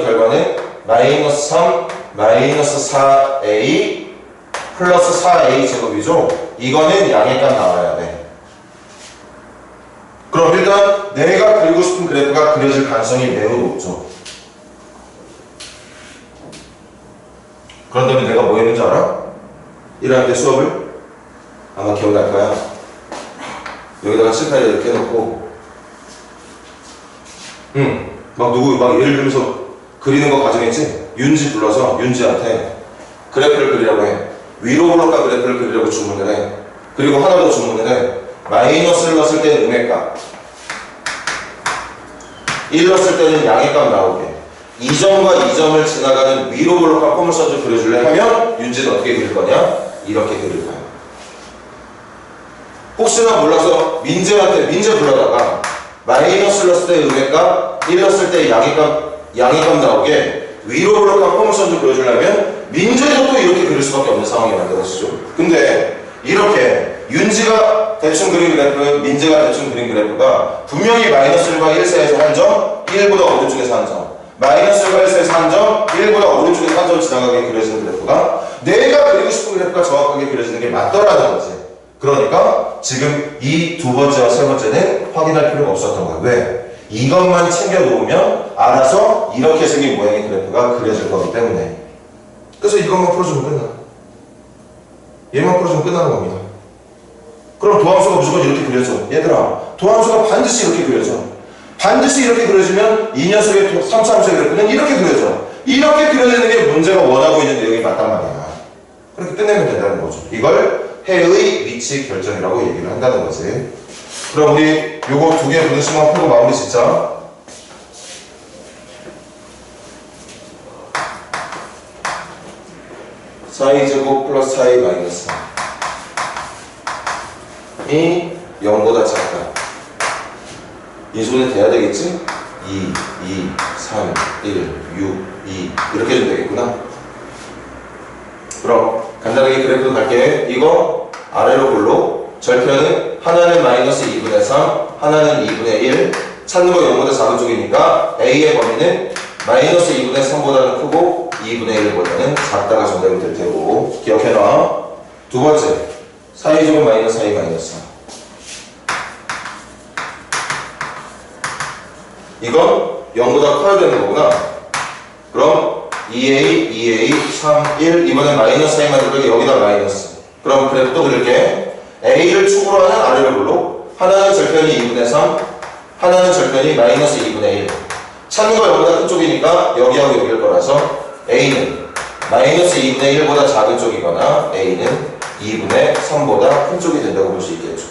결과는 마이너스 3, 마이너스 4a 플러스 4a 제곱이죠. 이거는 양의값 나와야 돼. 그럼 일단 내가 그리고 싶은 그래프가 그려질 가능성이 매우 높죠. 그런다면 내가 뭐 했는지 알아? 1학년 때 수업을? 아마 기억날 거야. 여기다가 칠판에 이렇게 해놓고 막 예를 들면서 그리는 거 가정했지? 윤지 불러서 윤지한테 그래프를 그리라고 해. 위로 블록과 그래프를 그리려고 주문을 해. 그리고 하나 더 주문을 해. 마이너스를 넣었을 때는 음의 값, 1 넣었을 때는 양의 값 나오게. 이 점과 이 점을 지나가는 위로 블록과 포물선을 그려줄래 하면 윤지는 어떻게 그릴 거냐? 이렇게 그릴 거야. 혹시나 몰라서 민재 불러다가 마이너스를 넣었을 때 음의 값, 1 넣었을 때 양의 값 나오게 위로 블록과 포물선을 그려주려면 민재도 또 이렇게 그릴 수밖에 없는 상황이 만들어지죠. 근데 이렇게 윤지가 대충 그린 그래프, 민재가 대충 그린 그래프가 분명히 마이너스 1과 1 사이에서 한 점, 1보다 오른쪽에서 한 점, 마이너스 1과 1 사이에서 한 점, 1보다 오른쪽에서 한 점 지나가게 그려지는 그래프가 내가 그리고 싶은 그래프가 정확하게 그려지는 게 맞더라는 거지. 그러니까 지금 이 두 번째와 세 번째는 확인할 필요가 없었던 거야. 왜? 이것만 챙겨놓으면 알아서 이렇게 생긴 모양의 그래프가 그려질 거기 때문에. 그래서 이것만 풀어주면 끝나. 얘만 풀어주면 끝나는 겁니다. 그럼 도함수가 무조건 이렇게 그려져. 얘들아, 도함수가 반드시 이렇게 그려져. 반드시 이렇게 그려지면 이 녀석의 3차 함수의 그래프는 이렇게 그려져. 이렇게 그려지는 게 문제가 원하고 있는 내용이 맞단 말이야. 그렇게 끝내면 된다는 거죠. 이걸 해의 위치 결정이라고 얘기를 한다는 거지. 그럼 우리 요거 두 개 분식만 풀고 마무리 짓자. 사이제곱 플러스 사이 마이너스 3이 0보다 작다. 이 소리 돼야 되겠지? 2, 3, 1, 6, 2 이렇게 해주면 되겠구나. 그럼 간단하게 그래프도 갈게. 이거 아래로 볼로 절편은 하나는 마이너스 2분의 3, 하나는 2분의 1 찾는 거 0보다 작은 쪽이니까 A의 범위는 마이너스 2분의 3보다는 크고 2분의 1보다는 작다가 정답이 될 테고 기억해놔. 두 번째 사이제곱 마이너스 사이 마이너스 3 이건 0보다 커야 되는 거구나. 그럼 2a, 2a, 3, 1 이번엔 마이너스 사이 만들고 여기다 마이너스. 그럼 그래프 또 그릴게. a를 축으로 하는 아래로 볼로 하나는 절편이 2분의 3 하나는 절편이 마이너스 2분의 1 찾는 거 0보다 큰 쪽이니까 여기하고 여기일 거라서 a는 마이너스 2분의 1보다 작은 쪽이거나 a는 2분의 3보다 큰 쪽이 된다고 볼 수 있겠죠.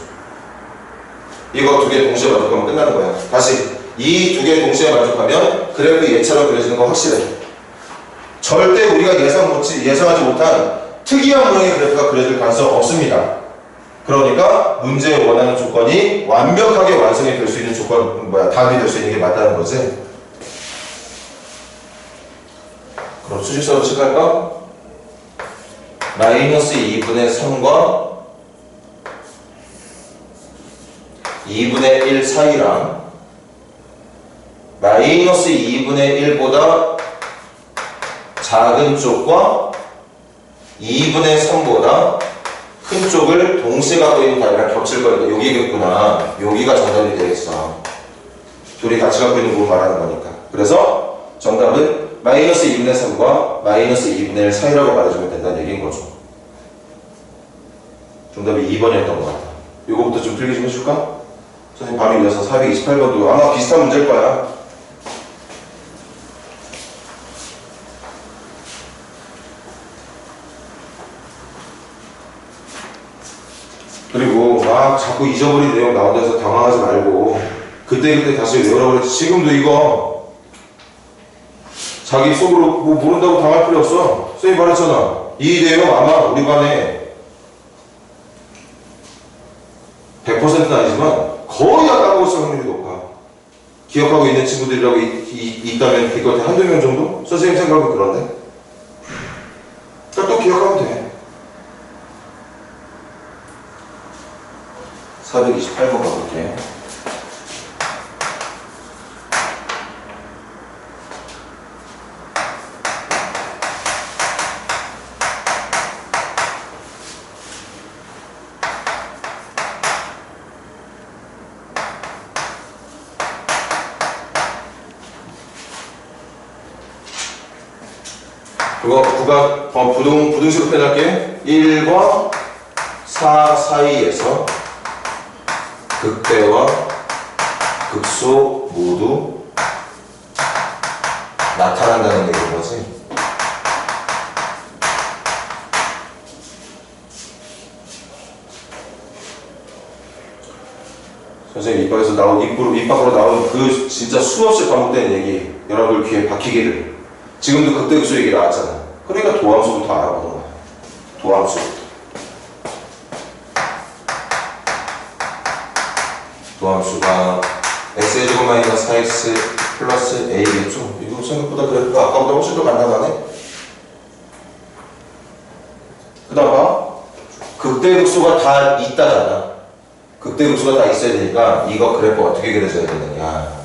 이거 두 개 동시에 만족하면 끝나는 거야. 다시 이 두 개 동시에 만족하면 그래프 얘처럼 그려지는 거 확실해. 절대 우리가 예상하지 못한 특이한 모양의 그래프가 그려질 가능성 없습니다. 그러니까 문제에 원하는 조건이 완벽하게 완성이 될 수 있는 답이 될 수 있는 게 맞다는 거지. 그럼 수직선으로 칠할까? 마이너스 2분의 3과 2분의 1 사이랑 마이너스 2분의 1보다 작은 쪽과 2분의 3보다 큰 쪽을 동시에 갖고 있는 답이랑 겹칠 거니까 여기겠구나. 여기가 정답이 되겠어. 둘이 같이 갖고 있는 부분 말하는 거니까. 그래서 정답은 마이너스 2분의 3과 마이너스 2분의 1 사이라고 말해주면 된다는 얘기인 거죠. 정답이 2번이었던 것 같아. 이거부터 좀 틀기 좀 해줄까? 선생님 바로 이어서 428번도 아마 비슷한 문제일 거야. 그리고 막 자꾸 잊어버린 내용 나온다 해서 당황하지 말고 그때 다시 외우라고 그랬지. 지금도 이거 자기 속으로 뭐 모른다고 당할 필요 없어. 선생님 말했잖아. 이 내용 아마 우리 반에 100%는 아니지만 거의 다 까먹었을 확률이 높아. 기억하고 있는 친구들이라고 있다면 그것 한두 명 정도? 선생님 생각은 그런데? 그러니까 또 기억하면 돼. 428번 가볼게. 그거 부등식으로 표현할게. 1과 4 사이에서 극대와 극소 모두 나타난다는 얘기인 거지. 선생님 입 밖으로 나오는 그 진짜 수없이 반복되는 얘기 여러분들 귀에 박히기를. 지금도 극대 극소 얘기 나왔잖아. 그러니까 도함수부터 알아보는 거야. 도함수부터. 도함수가 x제곱 마이너스 4x 플러스 a겠죠? 이거 생각보다 그래프가 아까보다 훨씬 더 간단하네? 그 다음 봐. 극대극소가 다 있다잖아. 극대극소가 다 있어야 되니까 이거 그래프 어떻게 그려져야 되느냐.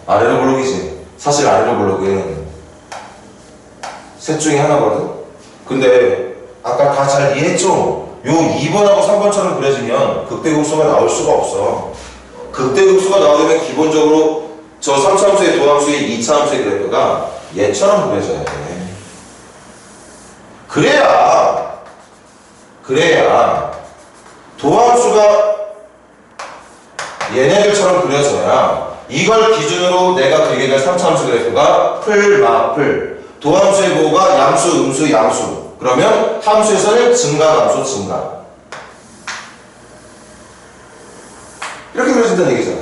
아래로 블록이지. 사실 아래로 블록은 셋 중에 하나거든? 근데 아까 다 잘 이해했죠? 요 2번하고 3번처럼 그려지면 극대극소가 나올 수가 없어. 극대극소가 나오려면 기본적으로 저 3차 함수의 도함수의 2차 함수의 그래프가 얘처럼 그려져야 돼. 그래야 도함수가 얘네들처럼 그려져야 이걸 기준으로 내가 그리게 될 3차 함수 그래프가 풀 도함수의 보호가 양수, 음수, 양수. 그러면 함수에서는 증가, 감소, 증가. 이렇게 그려진다는 얘기잖아.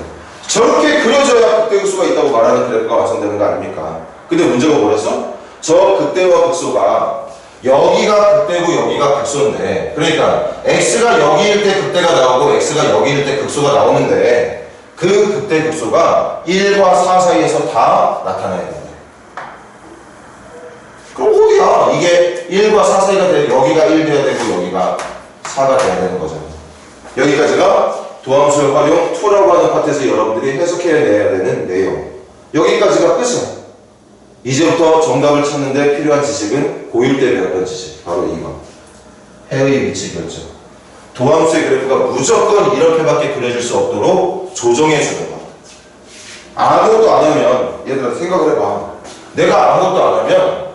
저렇게 그려져야 극대극소가 있다고 말하는 그래프가 완성되는 거 아닙니까? 근데 문제가 뭐랬어? 저 극대와 극소가 여기가 극대고 여기가 극소인데, 그러니까 x가 여기일 때 극대가 나오고 x가 여기일 때 극소가 나오는데 그 극대 극소가 1과 4 사이에서 다 나타나야 된다. 그럼 어디야? 이게 1과 4 사이가 돼. 여기가 1 돼야 되고 여기가 4가 돼야 되는 거잖아. 여기까지가 도함수의 활용 2라고 하는 파트에서 여러분들이 해석해내야 되는 내용. 여기까지가 끝이야. 이제부터 정답을 찾는데 필요한 지식은 고1 때 배웠던 지식. 바로 이거. 해의 위치 결정. 도함수의 그래프가 무조건 이렇게밖에 그려질 수 없도록 조정해주는 거. 아무것도 안 하면, 얘들아 생각을 해봐. 내가 아무것도 안 하면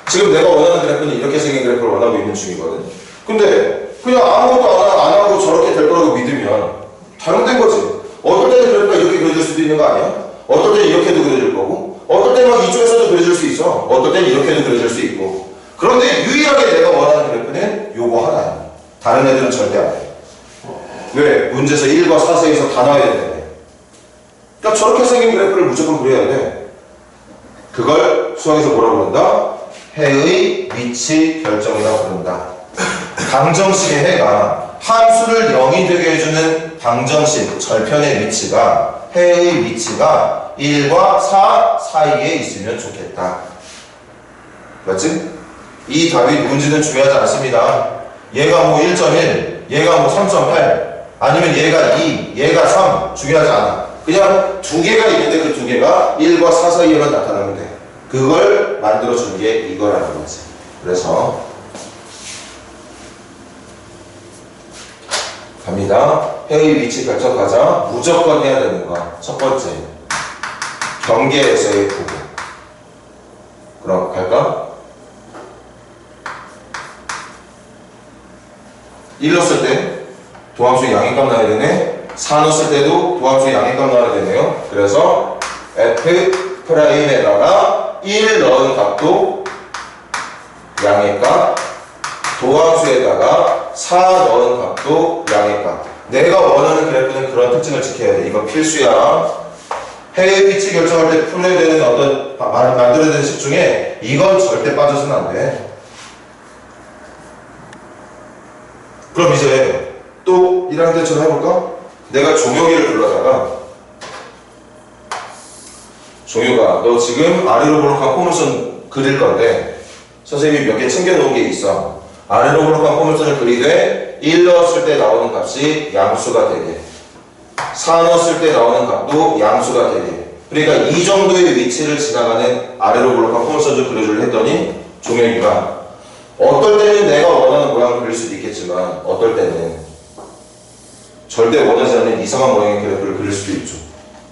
지금 내가 원하는 그래프는 이렇게 생긴 그래프를 원하고 있는 중이거든. 근데 그냥 아무것도 안 하고 저렇게 될 거라고 믿으면 잘못된 거지. 어떨 때는 그래프가 이렇게 그려질 수도 있는 거 아니야? 어떨 때는 이렇게도 그려질 거고, 어떨 때는 막 이쪽에서도 그려질 수 있어. 어떨 때는 이렇게도 그려질 수 있고. 그런데 유일하게 내가 원하는 그래프는 요거 하나야. 다른 애들은 절대 안 해. 왜? 문제에서 1과 4 사이에서 다 나와야 되는데. 그러니까 저렇게 생긴 그래프를 무조건 그려야 돼. 그걸 수학에서 뭐라고 부른다? 해의 위치 결정이라고 부른다. 방정식의 해가 함수를 0이 되게 해주는 방정식 절편의 위치가, 해의 위치가 1과 4 사이에 있으면 좋겠다. 맞지? 이 답이 누군지는 중요하지 않습니다. 얘가 뭐 1.1, 얘가 뭐 3.8, 아니면 얘가 2, 얘가 3 중요하지 않아. 그냥 두 개가 있는데 그 두 개가 1과 4 사이에만 나타나면 돼. 그걸 만들어주는 게 이거라는 거지. 그래서 갑니다. 해의 위치 결정하자. 무조건 해야 되는 거. 첫 번째, 경계에서의 부분. 그럼 갈까? 1 넣었을 때 도함수의 양의값 나와야 되네. 4 넣었을 때도 도함수의 양의값 나와야 되네요. 그래서 f 프라임에다가 1 넣은 값도 양의값, 도함수에다가 4 넣은 값도 양의값. 내가 원하는 그래프는 그런 특징을 지켜야 돼. 이거 필수야. 해의 위치 결정할 때 풀어야 되는 어떤 만들어야 되는 식 중에 이건 절대 빠져서는 안 돼. 그럼 이제 또 1학년 때처럼 해볼까? 내가 종혁이를 불러다가, 종혁아 너 지금 아래로 블록한 포물선 그릴 건데 선생님이 몇 개 챙겨놓은 게 있어. 아래로 블록한 포물선을 그리되 1 넣었을 때 나오는 값이 양수가 되게, 4 넣었을 때 나오는 값도 양수가 되게. 그러니까 이 정도의 위치를 지나가는 아래로 블록한 포물선을 그려주려 했더니 종혁이가 어떨 때는 내가 원하는 모양을 그릴 수도 있겠지만 어떨 때는 절대 원하지 않는 이상한 모양의 그래프를 그릴 수도 있죠.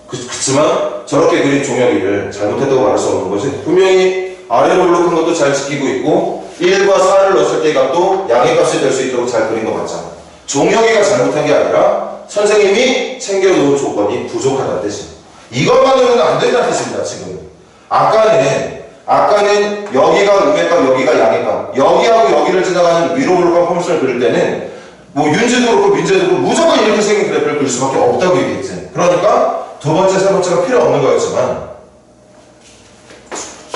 그렇지만 저렇게 그린 종혁이를 잘못했다고 말할 수 없는 거지. 분명히 아래로 블록한 것도 잘 지키고 있고 1과 4를 넣었을 때 값도 양의 값이 될 수 있도록 잘 그린 거 맞잖아. 종혁이가 잘못한 게 아니라 선생님이 챙겨놓은 조건이 부족하다는 뜻이야. 이것만으로는 안 된다는 뜻입니다. 지금 아까는 여기가 음의 값, 여기가 양의 값, 여기하고 여기를 지나가는 위로 블록한 포물선을 그릴 때는 뭐 윤지도 그렇고 민재도 그렇고 무조건 이렇게 생긴 그래프를 그릴 수밖에 없다고 얘기했지. 그러니까 두 번째, 세 번째가 필요 없는 거였지만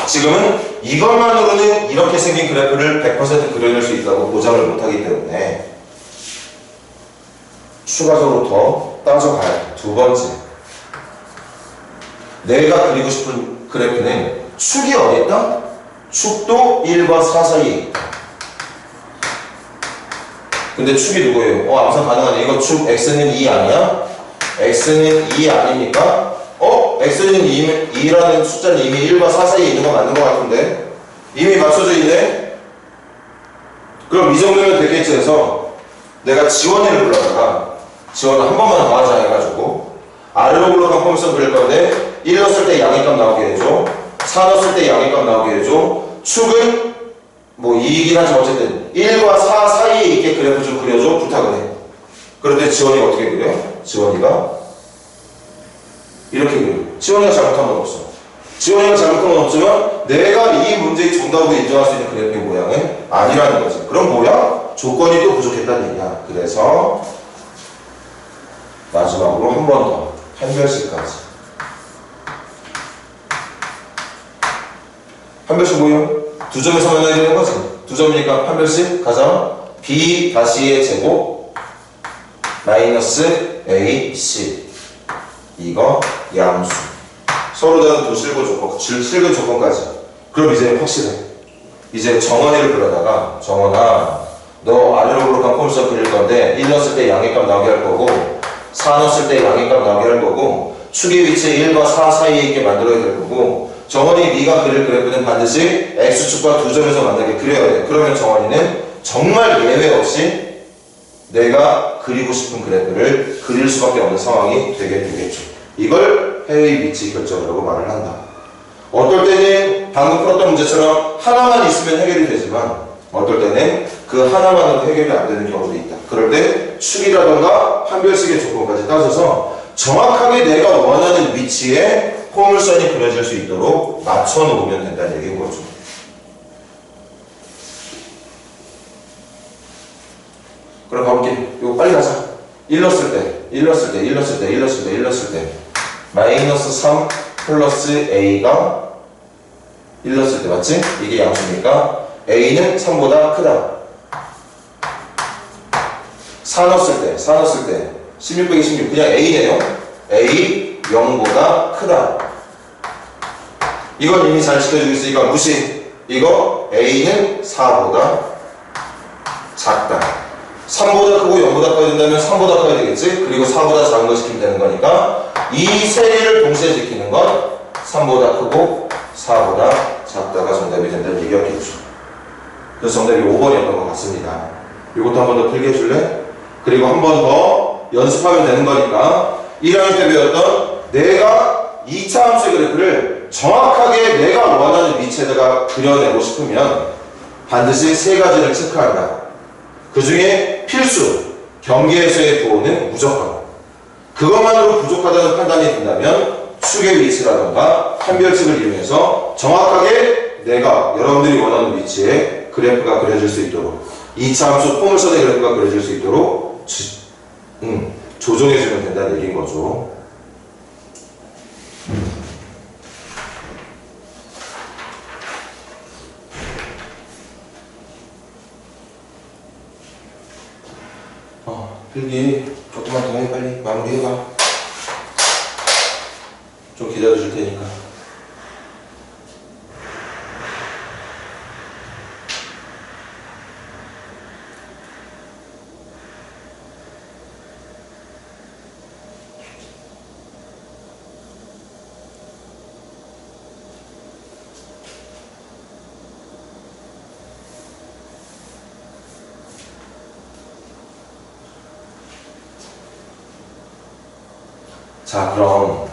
지금은 이것만으로는 이렇게 생긴 그래프를 100% 그려낼 수 있다고 보장을 못하기 때문에 추가적으로 더 따져가야 돼. 두 번째, 내가 그리고 싶은 그래프는 축이 어디 있다? 축도 1과 4 사이에 있다. 근데 축이 누구예요? 암산 가능하네. 이거 축 x는 2 아니야? x는 2 아닙니까? x는 2라는 숫자는 이미 1과 4 사이에 있는 거 맞는 거 같은데? 이미 맞춰져 있네? 그럼 이 정도면 되겠지 해서 내가 지원이를 불러다가 지원을 한 번만 더 하자 해가지고 아래로 블록한 포물선 그릴 건데 1 넣었을 때 양의 값 나오게 해줘, 4 넣었을 때 양의 값 나오게 해줘. 축은 뭐 2이긴 하지만 어쨌든 1과 4 사이에 있게 그래프 좀 그려줘 부탁을 해. 그런데 지원이가 어떻게 그려? 지원이가 이렇게 그려. 지원이가 잘못한 건 없어. 지원이가 잘못한 건 없지만 내가 이 문제의 정답으로 인정할 수 있는 그래프의 모양은 아니라는 거지. 그럼 뭐야? 조건이 또 부족했다는 얘기야. 그래서 마지막으로 한 번 더 판별식까지. 판별식 뭐예요? 두 점에서 만나야 되는 거지. 두 점이니까 판별식 가자. b 다시의 제곱 마이너스 ac 이거 양수. 서로 다른 두 실근 조건까지. 그럼 이제 확실해. 이제 정원이를 불러다가 정원아 너 아래로 블록한 포물선 그릴 건데 1 넣었을 때 양의 값 나오게 할 거고 4 넣었을 때 양의 값 나오게 할 거고 축의 위치 1과 4 사이에 있게 만들어야 될 거고 정원이 네가 그릴 그래프는 반드시 x축과 두 점에서 만나게 그려야 돼. 그러면 정원이는 정말 예외 없이 내가 그리고 싶은 그래프를 그릴 수밖에 없는 상황이 되게 되겠죠. 이걸 해의 위치 결정이라고 말을 한다. 어떨 때는 방금 풀었던 문제처럼 하나만 있으면 해결이 되지만 어떨 때는 그 하나만으로 해결이 안 되는 경우도 있다. 그럴 때 축이라던가 판별식의 조건까지 따져서 정확하게 내가 원하는 위치에 포물선이 그려질 수 있도록 맞춰 놓으면 된다는 얘기인 거죠. 그럼 가볼게. 이거 빨리 가자. 1 넣었을 때 마이너스 3 플러스 a가 1 넣었을 때 맞지? 이게 양수니까 a는 3보다 크다. 4 넣었을 때 16 빼기 16 그냥 a네요. a 0보다 크다. 이건 이미 잘 지켜주고 있으니까 무시. 이거 a는 4보다 작다. 3보다 크고 0보다 커야 된다면 3보다 커야 되겠지? 그리고 4보다 작은 거 지키면 되는 거니까 이 세 개를 동시에 지키는 건 3보다 크고 4보다 작다가 정답이 된다는 얘기였겠죠. 그래서 정답이 5번이었던 것 같습니다. 이것도 한 번 더 풀게 해줄래? 그리고 한 번 더 연습하면 되는 거니까 1학년 때 배웠던 내가 2차 함수의 그래프를 정확하게 내가 원하는 위치에다가 그려내고 싶으면 반드시 세 가지를 체크한다. 그 중에 필수, 경계에서의 부호는 무조건. 그것만으로 부족하다는 판단이 든다면 축의 위치라던가 판별식을 이용해서 정확하게 내가 여러분들이 원하는 위치에 그래프가 그려질 수 있도록 2차 함수 포물선의 그래프가 그려질 수 있도록 조정해주면 된다는 얘기인 거죠. 필기 조금만 더 해. 빨리 마무리해봐. 좀 기다려 줄 테니까. 자, 그럼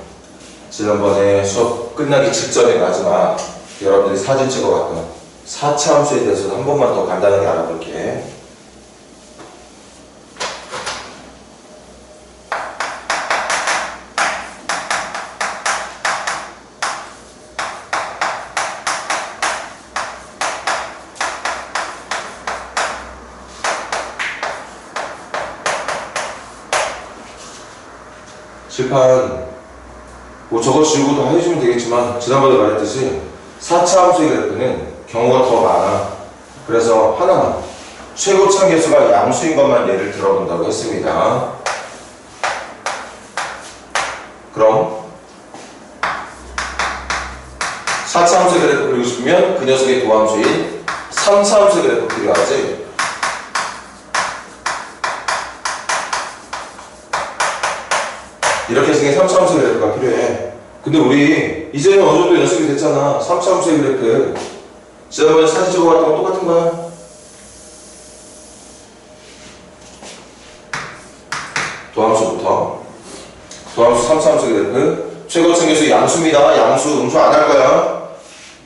지난번에 수업 끝나기 직전에 마지막 여러분들이 사진 찍어갔던 4차 함수에 대해서 한 번만 더 간단하게 알아볼게. 칠판 뭐 저거 지우고 다 해주면 되겠지만 지난번에 말했듯이 4차 함수의 그래프는 경우가 더 많아. 그래서 하나만 최고차 계수가 양수인 것만 예를 들어본다고 했습니다. 그럼 4차 함수의 그래프 그리고 싶으면 그 녀석의 도함수인 3차 함수의 그래프 필요하지. 이렇게 생긴 3차 함수의 그래프가 필요해. 근데 우리 이제는 어느 정도 연습이 됐잖아. 3차 함수의 그래프. 지난번에 사진 찍어봤던 거 똑같은 거야. 도함수부터. 도함수 3차 함수의 그래프. 최고차 계수 양수입니다. 양수, 음수 안 할 거야.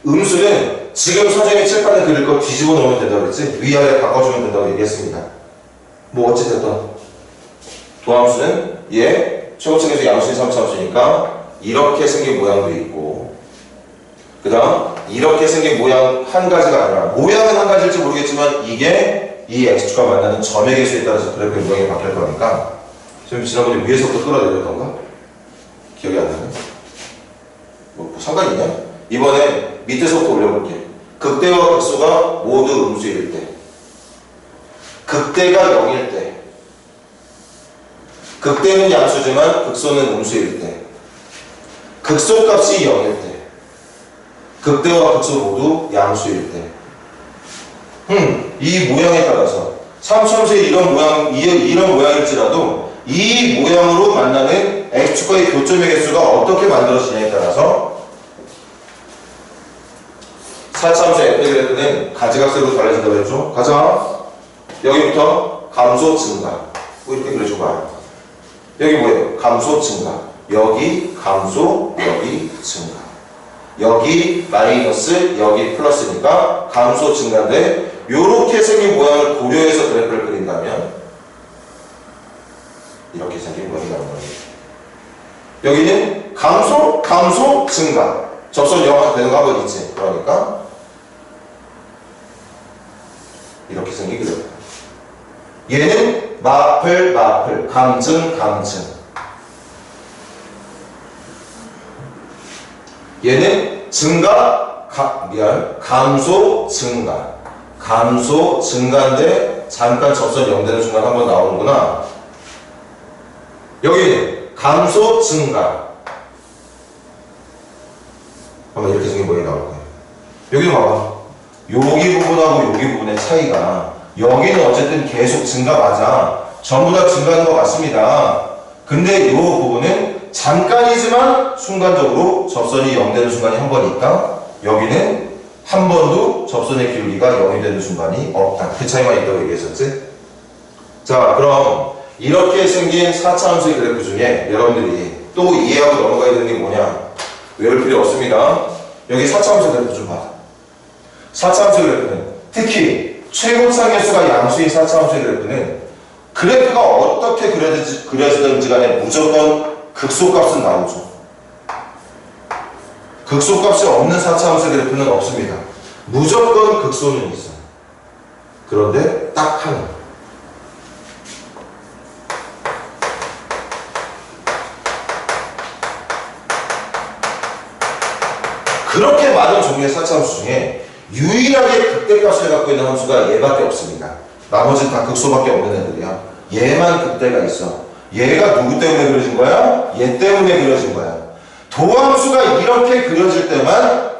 음수는 지금 선생님이 칠판에 그릴 거 뒤집어 놓으면 된다고 그랬지? 위아래 바꿔주면 된다고 얘기했습니다. 뭐 어찌됐든. 도함수는 얘 최고차 계수 양수인 3차 함수니까 이렇게 생긴 모양도 있고 그 다음 이렇게 생긴 모양 한 가지가 아니라 모양은 한 가지일지 모르겠지만 이게 이 x축과 만나는 점의 개수에 따라서 그래프의 모양이 바뀔 거니까 지금 지난번에 위에서부터 끌어내렸던가? 기억이 안 나네. 뭐 상관이 있냐? 이번에 밑에서부터 올려볼게. 극대와 극소가 모두 음수일 때 극대가 0일 때 극대는 양수지만 극소는 음수일 때 극소값이 0일 때 극대와 극소 모두 양수일 때 이 모양에 따라서 3차함수의 이런 모양일지라도 이 모양으로 만나는 x축과의 교점의 개수가 어떻게 만들어지냐에 따라서 4차함수의 f의 그래프는 가지각색으로 달라진다고 했죠. 가자. 여기부터 감소 증가 뭐 이렇게 그려줘봐. 여기 뭐예요? 감소 증가. 여기 감소, 여기 증가. 여기 마이너스, 여기 플러스니까 감소 증가인데 요렇게 생긴 모양을 고려해서 그래프를 그린다면 이렇게 생긴 모양이 나오는 거예요. 여기는 감소, 감소, 증가. 접선 영화 되는 거 한 번 있지. 그러니까 이렇게 생긴 그래프. 얘는 마플, 마플, 감증, 감증. 얘는 증가, 감소, 증가. 감소, 증가인데 잠깐 접선 0 되는 순간 한번 나오는구나. 여기는 감소, 증가. 한번 이렇게 생긴 모양이 나올 거예요. 여기도 봐봐. 여기 부분하고 여기 부분의 차이가 여기는 어쨌든 계속 증가 맞아. 전부 다 증가하는 것 같습니다. 근데 이 부분은 잠깐이지만 순간적으로 접선이 0 되는 순간이 한 번 있다. 여기는 한 번도 접선의 기울기가 0이 되는 순간이 없다. 그 차이만 있다고 얘기했었지? 자, 그럼 이렇게 생긴 4차 함수의 그래프 중에 여러분들이 또 이해하고 넘어가야 되는 게 뭐냐? 외울 필요 없습니다. 여기 4차 함수의 그래프 좀 봐. 4차 함수의 그래프는 특히 최고차 계수가 양수인 4차 함수의 그래프는 그래프가 어떻게 그려지든지 간에 무조건 극소값은 나오죠. 극소값이 없는 4차 함수의 그래프는 없습니다. 무조건 극소는 있어. 그런데 딱 하나. 그렇게 많은 종류의 4차 함수 중에 유일하게 극대값을 갖고 있는 함수가 얘밖에 없습니다. 나머지는 다 극소밖에 없는 애들이야. 얘만 극대가 있어. 얘가 누구 때문에 그려진 거야? 얘 때문에 그려진 거야. 도함수가 이렇게 그려질 때만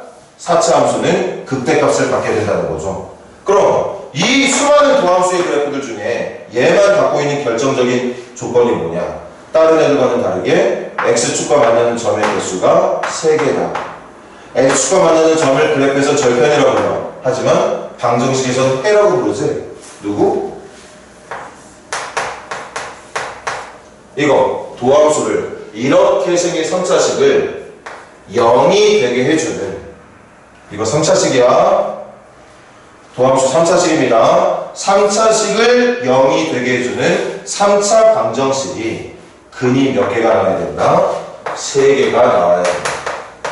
4차 함수는 극대값을 갖게 된다는 거죠. 그럼 이 수많은 도함수의 그래프들 중에 얘만 갖고 있는 결정적인 조건이 뭐냐? 다른 애들과는 다르게 x축과 만나는 점의 개수가 3개다. x축과 만나는 점을 그래프에서 절편이라고 해요. 하지만 방정식에서는 해라고 부르지. 누구? 이거 도함수를 이렇게 생긴 3차식을 0이 되게 해주는, 이거 3차식이야. 도함수 3차식입니다. 3차식을 0이 되게 해주는 3차 방정식이 근이 몇 개가 나와야 된다? 3개가 나와야 된다.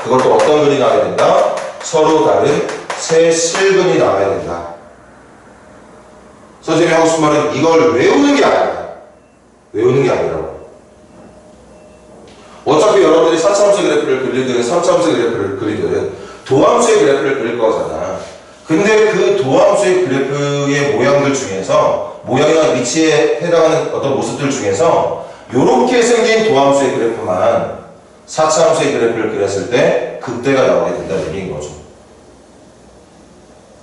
그것도 어떤 근이 나와야 된다? 서로 다른 세 실근이 나와야 된다. 선생님이 하고 싶은 말은 이걸 외우는 게 아니야. 외우는 게 아니라고. 어차피 여러분들이 4차함수의 그래프를 그리든 3차함수의 그래프를 그리든 도함수의 그래프를 그릴 거잖아. 근데 그 도함수의 그래프의 모양들 중에서, 모양이나 위치에 해당하는 어떤 모습들 중에서 이렇게 생긴 도함수의 그래프만 4차함수의 그래프를 그렸을 때 극대가 나오게 된다는 얘기인 거죠.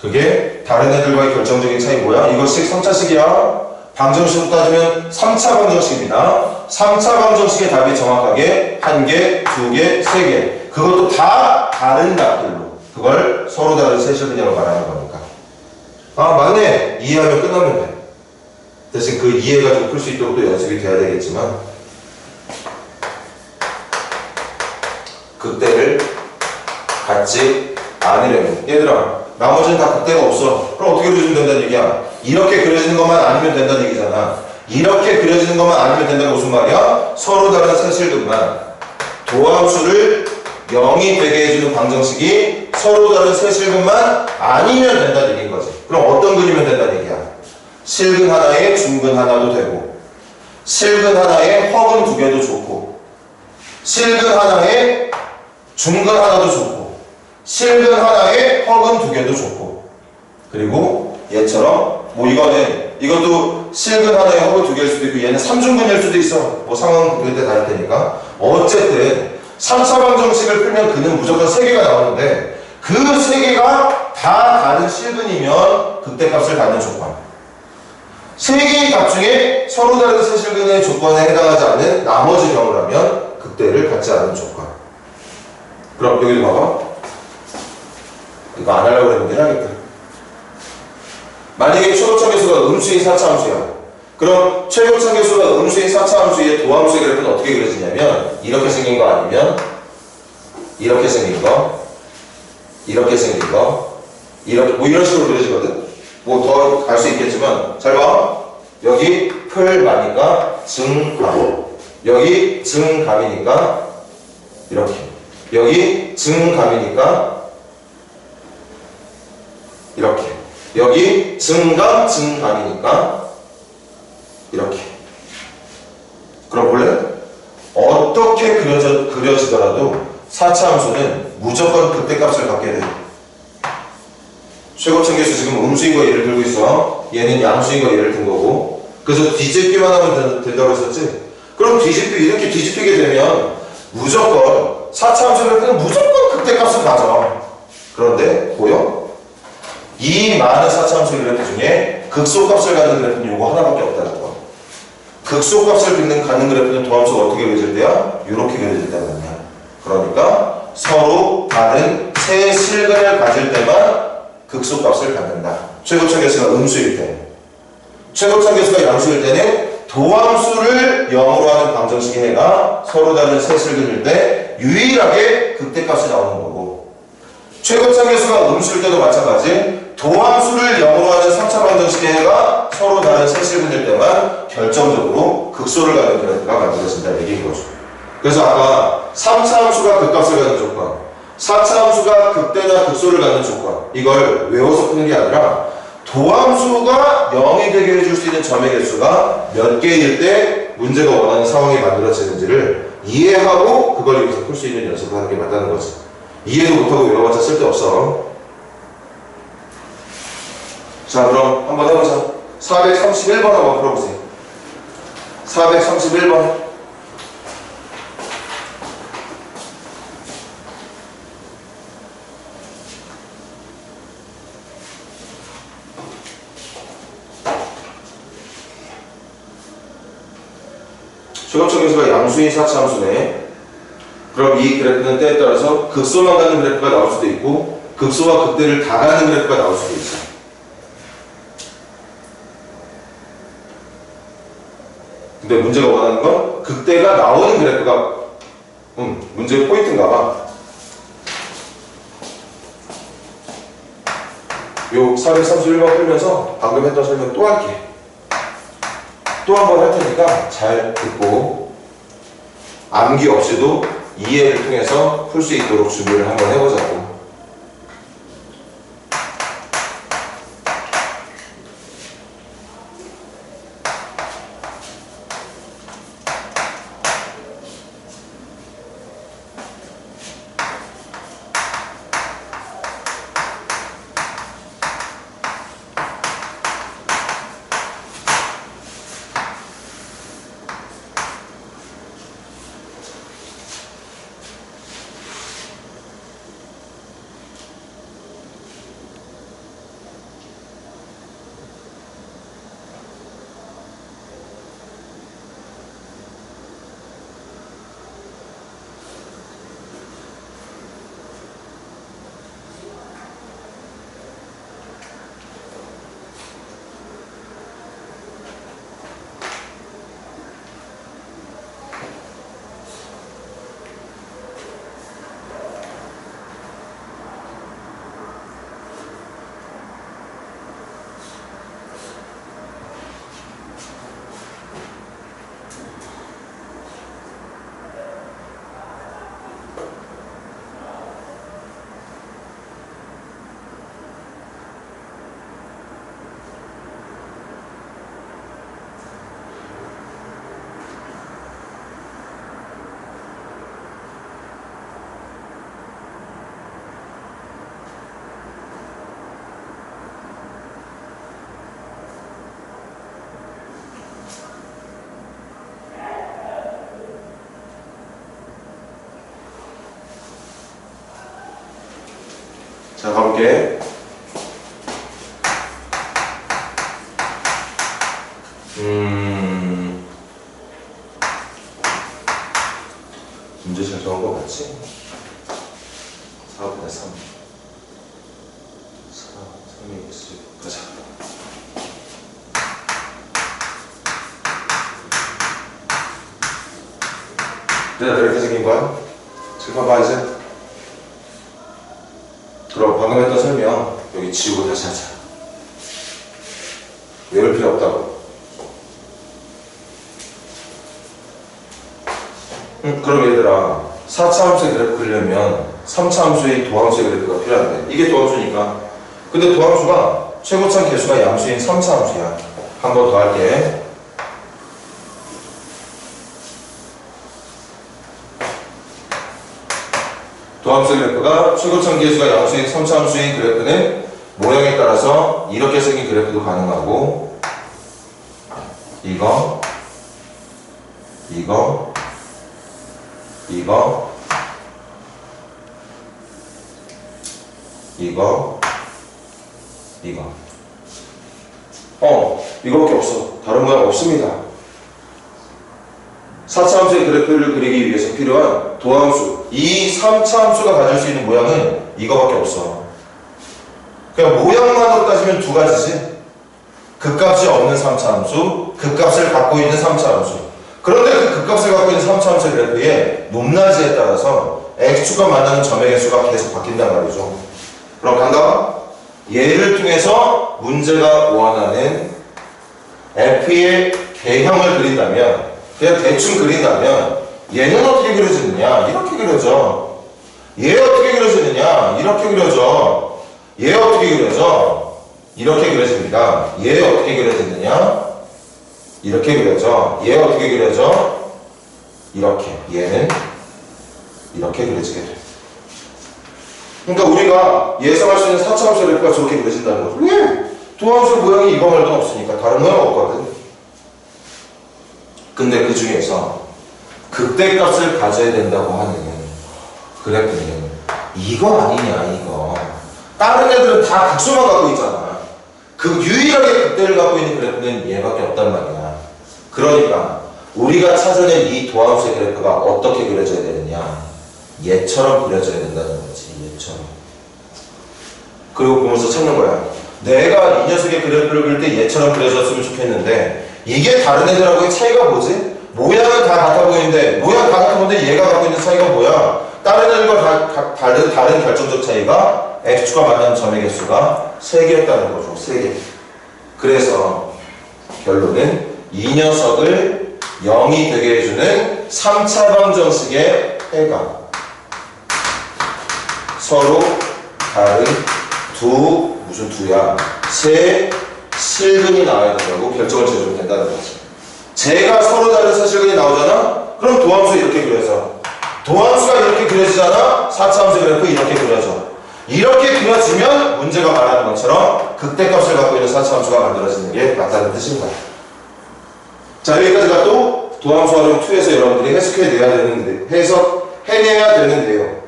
그게 다른 애들과의 결정적인 차이 뭐야? 이것씩 3차식이야. 방정식으로 따지면 3차 방정식입니다. 3차 방정식의 답이 정확하게 1개, 2개, 3개. 그것도 다 다른 답들로. 그걸 서로 다른 세실근이라고 말하는 거니까. 아, 맞네. 이해하면 끝나면 돼. 대신 그 이해가 좀 풀 수 있도록 또 연습이 돼야 되겠지만, 극대를 갖지 않으려면, 얘들아, 나머지는 다 극대가 없어. 그럼 어떻게 그려주면 된다는 얘기야? 이렇게 그려지는 것만 아니면 된다는 얘기잖아. 이렇게 그려지는 것만 아니면 된다는 무슨 말이야? 서로 다른 세실근만, 도함수를 0이 되게 해주는 방정식이 서로 다른 세실근만 아니면 된다는 얘기인 거지. 그럼 어떤 근이면 된다는 얘기야? 실근 하나에 중근 하나도 되고, 실근 하나에 허근 2개도 좋고, 실근 하나에 중근 하나도 좋고, 실근 하나에 허근 2개도 좋고, 그리고 얘처럼 뭐 이것도 실근 하나에 허근 2개일 수도 있고, 얘는 3중근일 수도 있어. 뭐 상황 그때 다를 테니까. 어쨌든 3차 방정식을 풀면 그는 무조건 3개가 나오는데, 그 3개가 다 다른 실근이면 극대값을 갖는 조건. 3개의 값 중에 서로 다른 세실근의 조건에 해당하지 않는 나머지 경우라면 극대를 갖지 않는 조건. 그럼 여기도 봐봐. 이거 안 하려고 했는데 해야겠다. 만약에 최고차계수가 음수인 4차함수야. 그럼 최고차계수가 음수인 4차함수의 도함수의 그래프는 어떻게 그려지냐면, 이렇게 생긴 거 아니면 이렇게 생긴 거, 이렇게 생긴 거, 이렇게 뭐 이런 식으로 그려지거든. 뭐 더 갈 수 있겠지만, 잘 봐. 여기 풀마니까 증감, 여기 증감이니까 이렇게, 여기 증감이니까 이렇게, 여기 증감, 증감이니까 이렇게. 그럼 원래 어떻게 그려지더라도 4차함수는 무조건 극대값을 갖게 돼. 최고차계수 지금 음수인 거 예를 들고 있어. 얘는 양수인 거 예를 든 거고. 그래서 뒤집기만 하면 된다고 했었지. 그럼 이렇게 뒤집히게 되면 무조건 4차함수 그래프는 무조건 극대값을 가져. 그런데 보여? 이 많은 4차함수 그래프 중에 극소값을 갖는 그래프는 이거 하나밖에 없다는 거. 극소값을 갖는 그래프는 도함수가 어떻게 그려질 때야? 이렇게 그려질 때가 아니야. 그러니까 서로 다른 세 실근을 가질 때만 극소값을 갖는다. 최고차계수가 음수일 때. 최고차계수가 양수일 때는 도함수를 0으로 하는 방정식의 해가 서로 다른 세 실근일 때 유일하게 극대값이 나오는 거고, 최고차계수가 음수일 때도 마찬가지, 도함수를 0으로 하는 3차 방정식의 해가 서로 다른 세 실근일 때만 결정적으로 극소를 갖는 그래프가 만들어진다는 얘기인 거죠. 그래서 아까 3차 함수가 극값을 갖는 조건, 4차 함수가 극대나 극소를 갖는 조건, 이걸 외워서 푸는 게 아니라 도함수가 0이 되게 해줄 수 있는 점의 개수가 몇 개일 때 문제가 원하는 상황이 만들어지는지를 이해하고 그걸 여기서 풀 수 있는 연습을 하는 게 맞다는 거지. 이해도 못하고 외워봤자 쓸데없어. 자, 그럼 한번 해보자. 431번 한번 풀어보세요. 431번. 최고차계수가 양수인 4차함수네. 그럼 이 그래프는 때에 따라서 극소만 가는 그래프가 나올 수도 있고, 극소와 극대를 다 가는 그래프가 나올 수도 있어. 근데 문제가 원하는 건 극대가 나오는 그래프가 문제 포인트인가 봐. 요 431번 풀면서 방금 했던 설명 또 할게. 또 한 번 할 테니까 잘 듣고 암기 없이도 이해를 통해서 풀 수 있도록 준비를 한번 해보자고. 자, 가볼게. 문제 잘 정한 거 같지? 4분의 3. 3이 있을 가자. 내가 이렇게 생긴 거야? 지금 봐봐, 이제. 그럼 방금 했던 설명 여기 지우고 다시 하자. 외울 필요 없다고. 그럼 얘들아 4차 함수의 그래프 그리려면 3차 함수의 도함수의 그래프가 필요한데 이게 도함수니까. 근데 도함수가 최고참 개수가 양수인 3차 함수야. 한 번 더 할게. 도함수 그래프가 최고참 개수가 양수인 3차 함수인 그래프는 모양에 따라서 이렇게 생긴 그래프도 가능하고 이거 이거 이거 이거 이거 이거밖에 없어. 다른 모양 없습니다. 4차 함수의 그래프를 그리기 위해서 필요한 도함수, 이 3차 함수가 가질 수 있는 모양은 이거밖에 없어. 그냥 모양만으로 따지면 두 가지지. 극값이 없는 3차 함수, 극값을 갖고 있는 3차 함수. 그런데 그 극값을 갖고 있는 3차 함수의 그래프의 높낮이에 따라서 x축과 만나는 점의 개수가 계속 바뀐단 말이죠. 그럼 간다. 얘를 통해서 문제가 원하는 f의 개형을 그린다면, 그냥 대충 그린다면 얘는 어떻게 그려지느냐? 이렇게 그려져. 얘 어떻게 그려지느냐? 이렇게 그려져. 얘 어떻게 그려져? 이렇게 그려집니다. 얘 어떻게 그려지느냐? 이렇게 그려져. 얘 어떻게 그려져? 이렇게. 얘는 이렇게 그려지게 돼. 그러니까 우리가 예상할 수 있는 4차 함수 그래프가 저렇게 그려진다는 거죠. 왜? 도함수 모양이 이거 말고는 없으니까. 다른 모양 없거든. 근데 그 중에서 극대값을 가져야 된다고 하는 그래프는 이거 아니냐, 이거. 다른 애들은 다 극소만 갖고 있잖아. 그 유일하게 극대를 갖고 있는 그래프는 얘밖에 없단 말이야. 그러니까 우리가 찾아낸 이 도함수의 그래프가 어떻게 그려져야 되느냐? 얘처럼 그려져야 된다는 거지. 얘처럼. 그리고 보면서 찾는 거야. 내가 이 녀석의 그래프를 그릴 때 얘처럼 그려졌으면 좋겠는데 이게 다른 애들하고의 차이가 뭐지? 모양은 다 같아 보이는데 모양 다 같아 보이는데 얘가 갖고 있는 차이가 뭐야? 다른 애들과 다른 결정적 차이가 x축과 만나는 점의 개수가 3개였다는 거죠. 3개. 그래서 결론은 이 녀석을 0이 되게 해주는 3차 방정식의 해가 서로 다른 무슨 두야? 세 실근이 나와야 된다고 결정을 지어주면 된다는 거지. 제가 서로 다른 사실근이 나오잖아? 그럼 도함수 이렇게 그려져. 도함수가 이렇게 그려지잖아? 4차 함수 그래프 이렇게 그려져. 이렇게 그려지면 문제가 말하는 것처럼 극대값을 갖고 있는 4차 함수가 만들어지는 게 맞다는 뜻인 거야. 자, 여기까지가 또 도함수 활용 2에서 여러분들이 해내야 되는데요.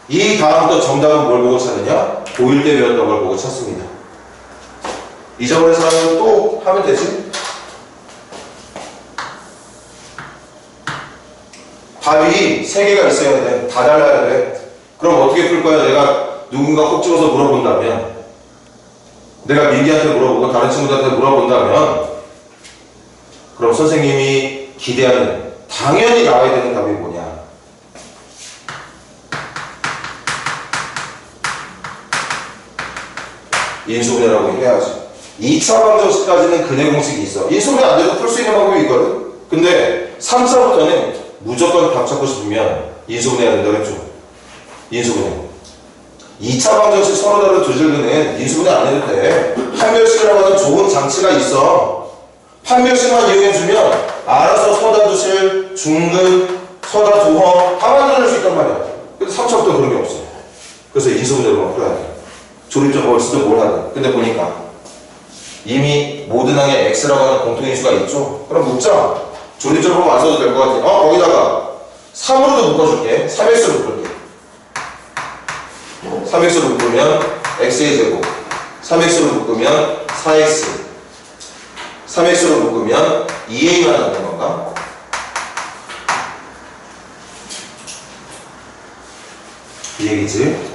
이 다음 또 정답은 뭘 보고 찾느냐? 고1 때 배웠던 걸 보고 찾습니다. 잊어버린 사람은 또 하면 되지? 답이 3개가 있어야 돼. 다 달라야 돼. 그럼 어떻게 풀 거야? 내가 누군가 꼭 집어서 물어본다면, 내가 민기한테 물어보고 다른 친구들한테 물어본다면, 그럼 선생님이 기대하는 당연히 나와야 되는 답이 뭐냐? 인수분해라고 해야지. 2차 방정식까지는 근해 공식이 있어. 인수분해 안 돼도 풀 수 있는 방법이 있거든. 근데 3차부터는 무조건 답 찾고 싶으면 인수분해해야 된다고 했죠. 인수분해. 2차 방정식 서로 다른 두 질문은 인수분해 안 해도 돼. 판별식이라고 하는 좋은 장치가 있어. 판별식만 이용해주면 알아서 서다두실, 중근, 서다두허 다 만들어낼 수 있단 말이야. 근데 3차부터 그런 게 없어. 그래서 인수분해로만 풀어야 돼. 조립적으로 쓰든 뭘 하든. 근데 보니까 이미 모든 항에 x라고 하는 공통인수가 있죠? 그럼 묶자. 조립적으로 안 써도 될 것 같아. 거기다가 3으로도 묶어줄게. 3x로 묶을게. 3x로 묶으면 x의 제곱, 3x로 묶으면 4x, 3x로 묶으면 2a만 남는 건가? 이 얘기지?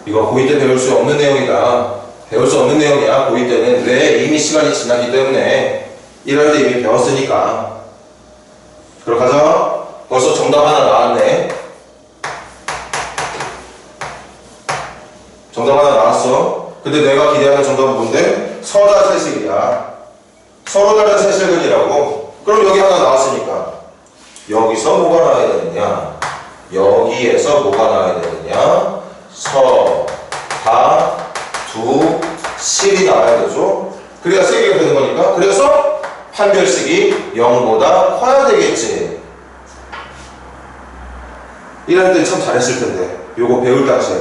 이거 고2 때 배울 수 없는 내용이다. 배울 수 없는 내용이야. 고2 때는. 왜? 이미 시간이 지났기 때문에. 1할 때 이미 배웠으니까. 그럼 가자. 벌써 정답 하나 나왔네. 정답 하나 나왔어. 근데 내가 기대하는 정답은 뭔데? 서다 세식이야. 서로 다른 세식은이라고. 그럼 여기 하나 나왔으니까 여기서 뭐가 나와야 되느냐? 여기에서 뭐가 나와야 되느냐? 서, 다, 두, 실이 나와야 되죠? 그래야 3개가 되는 거니까. 그래서 판별식이 0보다 커야 되겠지. 이럴 때 참 잘했을 텐데. 요거 배울 당시에.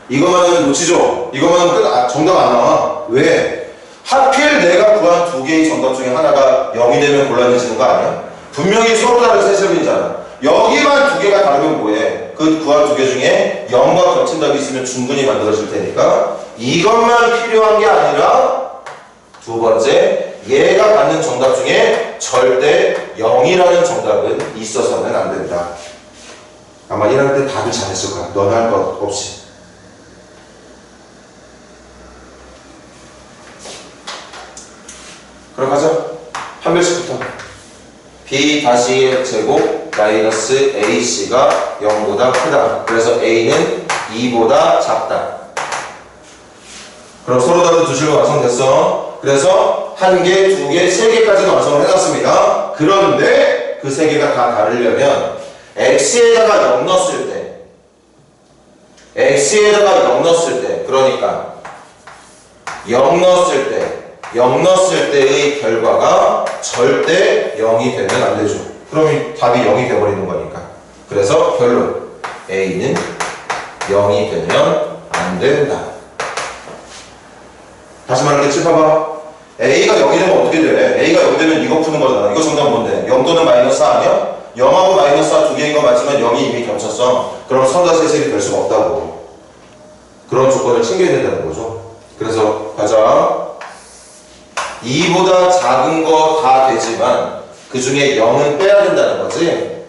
이것만 하면 놓치죠? 이것만 하면 끝, 정답 안 나와. 왜? 하필 내가 구한 2개의 정답 중에 하나가 0이 되면 곤란해지는 거 아니야? 분명히 서로 다른 세실근이잖아. 여기만 2개가 다르면 뭐해? 그 구한 2개 중에 0과 겹친 답이 있으면 중근이 만들어질 테니까 이것만 필요한 게 아니라 두 번째, 얘가 받는 정답 중에 절대 0이라는 정답은 있어서는 안 된다. 아마 1할 때 다들 잘했을 거야. 넌 할 것 없이. 그럼 가자. 판별식부터. b-의 제곱 마이너스 ac가 0보다 크다. 그래서 a는 2보다 작다. 그럼 서로 다른 두 실로 완성됐어. 그래서 1개, 2개, 3개까지는 완성을 해놨습니다. 그런데 그 3개가 다 다르려면 x에다가 0 넣었을 때 x에다가 0 넣었을 때 그러니까 0 넣었을 때의 결과가 절대 0이 되면 안 되죠. 그럼 이 답이 0이 돼버리는 거니까. 그래서 결론 a는 0이 되면 안 된다. 다시 말하겠지? 봐봐. a가 0이 되면 어떻게 돼? a가 0 되면 이거 푸는 거잖아. 이거 정답 뭔데? 0 또는 마이너스 4 아니야? 0하고 마이너스 4 두 개인 건 맞지만 0이 이미 겹쳤어. 그럼 서다세색이 될 수가 없다고. 그런 조건을 챙겨야 된다는 거죠. 그래서 가자. 2보다 작은 거 다 되지만 그 중에 0은 빼야 된다는 거지.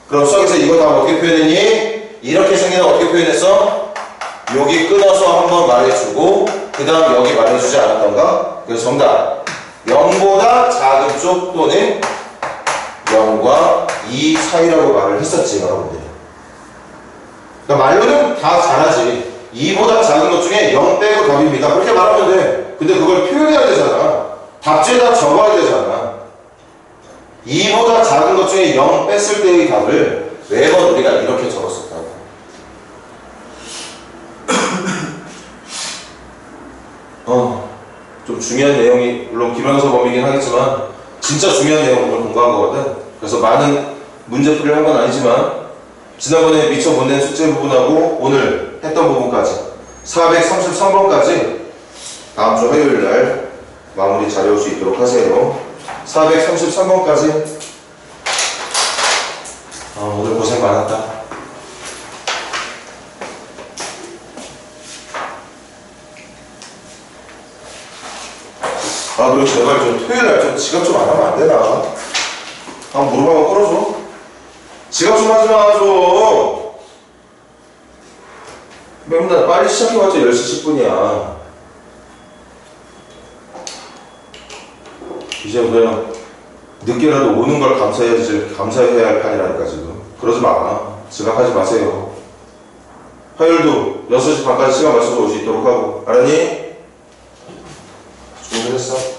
그럼 수학에서 이거 다 어떻게 표현했니? 이렇게 생기는 어떻게 표현했어? 여기 끊어서 한번 말해주고 그 다음 여기 말해주지 않았던가? 그래서 정답 0보다 작은 쪽 또는 0과 2 사이라고 말을 했었지, 여러분들. 그러니까 말로는 다 잘하지. 2보다 작은 것 중에 0 빼고 답입니다. 그렇게 말하면 돼. 근데 그걸 표현해야 되잖아. 답지에다 적어야 되잖아. 2보다 작은 것 중에 0 뺐을 때의 답을 매번 우리가 이렇게 적었었다고. 좀 중요한 내용이 물론 기말고사 범위이긴 하겠지만 진짜 중요한 내용을 공부한 거거든. 그래서 많은 문제풀이를 한 건 아니지만 지난번에 미처 못 낸 숙제 부분하고 오늘 했던 부분까지 433번까지 다음 주 화요일 날 마무리 잘 해올 수 있도록 하세요. 433번까지 오늘 고생 많았다. 그리고 제발 좀 토요일 날 좀 지각 좀 안 하면 안 되나? 한번 무릎 한번 끌어줘. 지각 좀 하지 마, 좀. 맨날 빨리 시작해봤자 10시 10분이야. 이제 그냥 늦게라도 오는 걸 감사해야 할 판이라니까, 지금. 그러지 마. 지각하지 마세요. 화요일도 6시 반까지 시간 맞춰서 올 수 있도록 하고. 알았니? 준비됐어?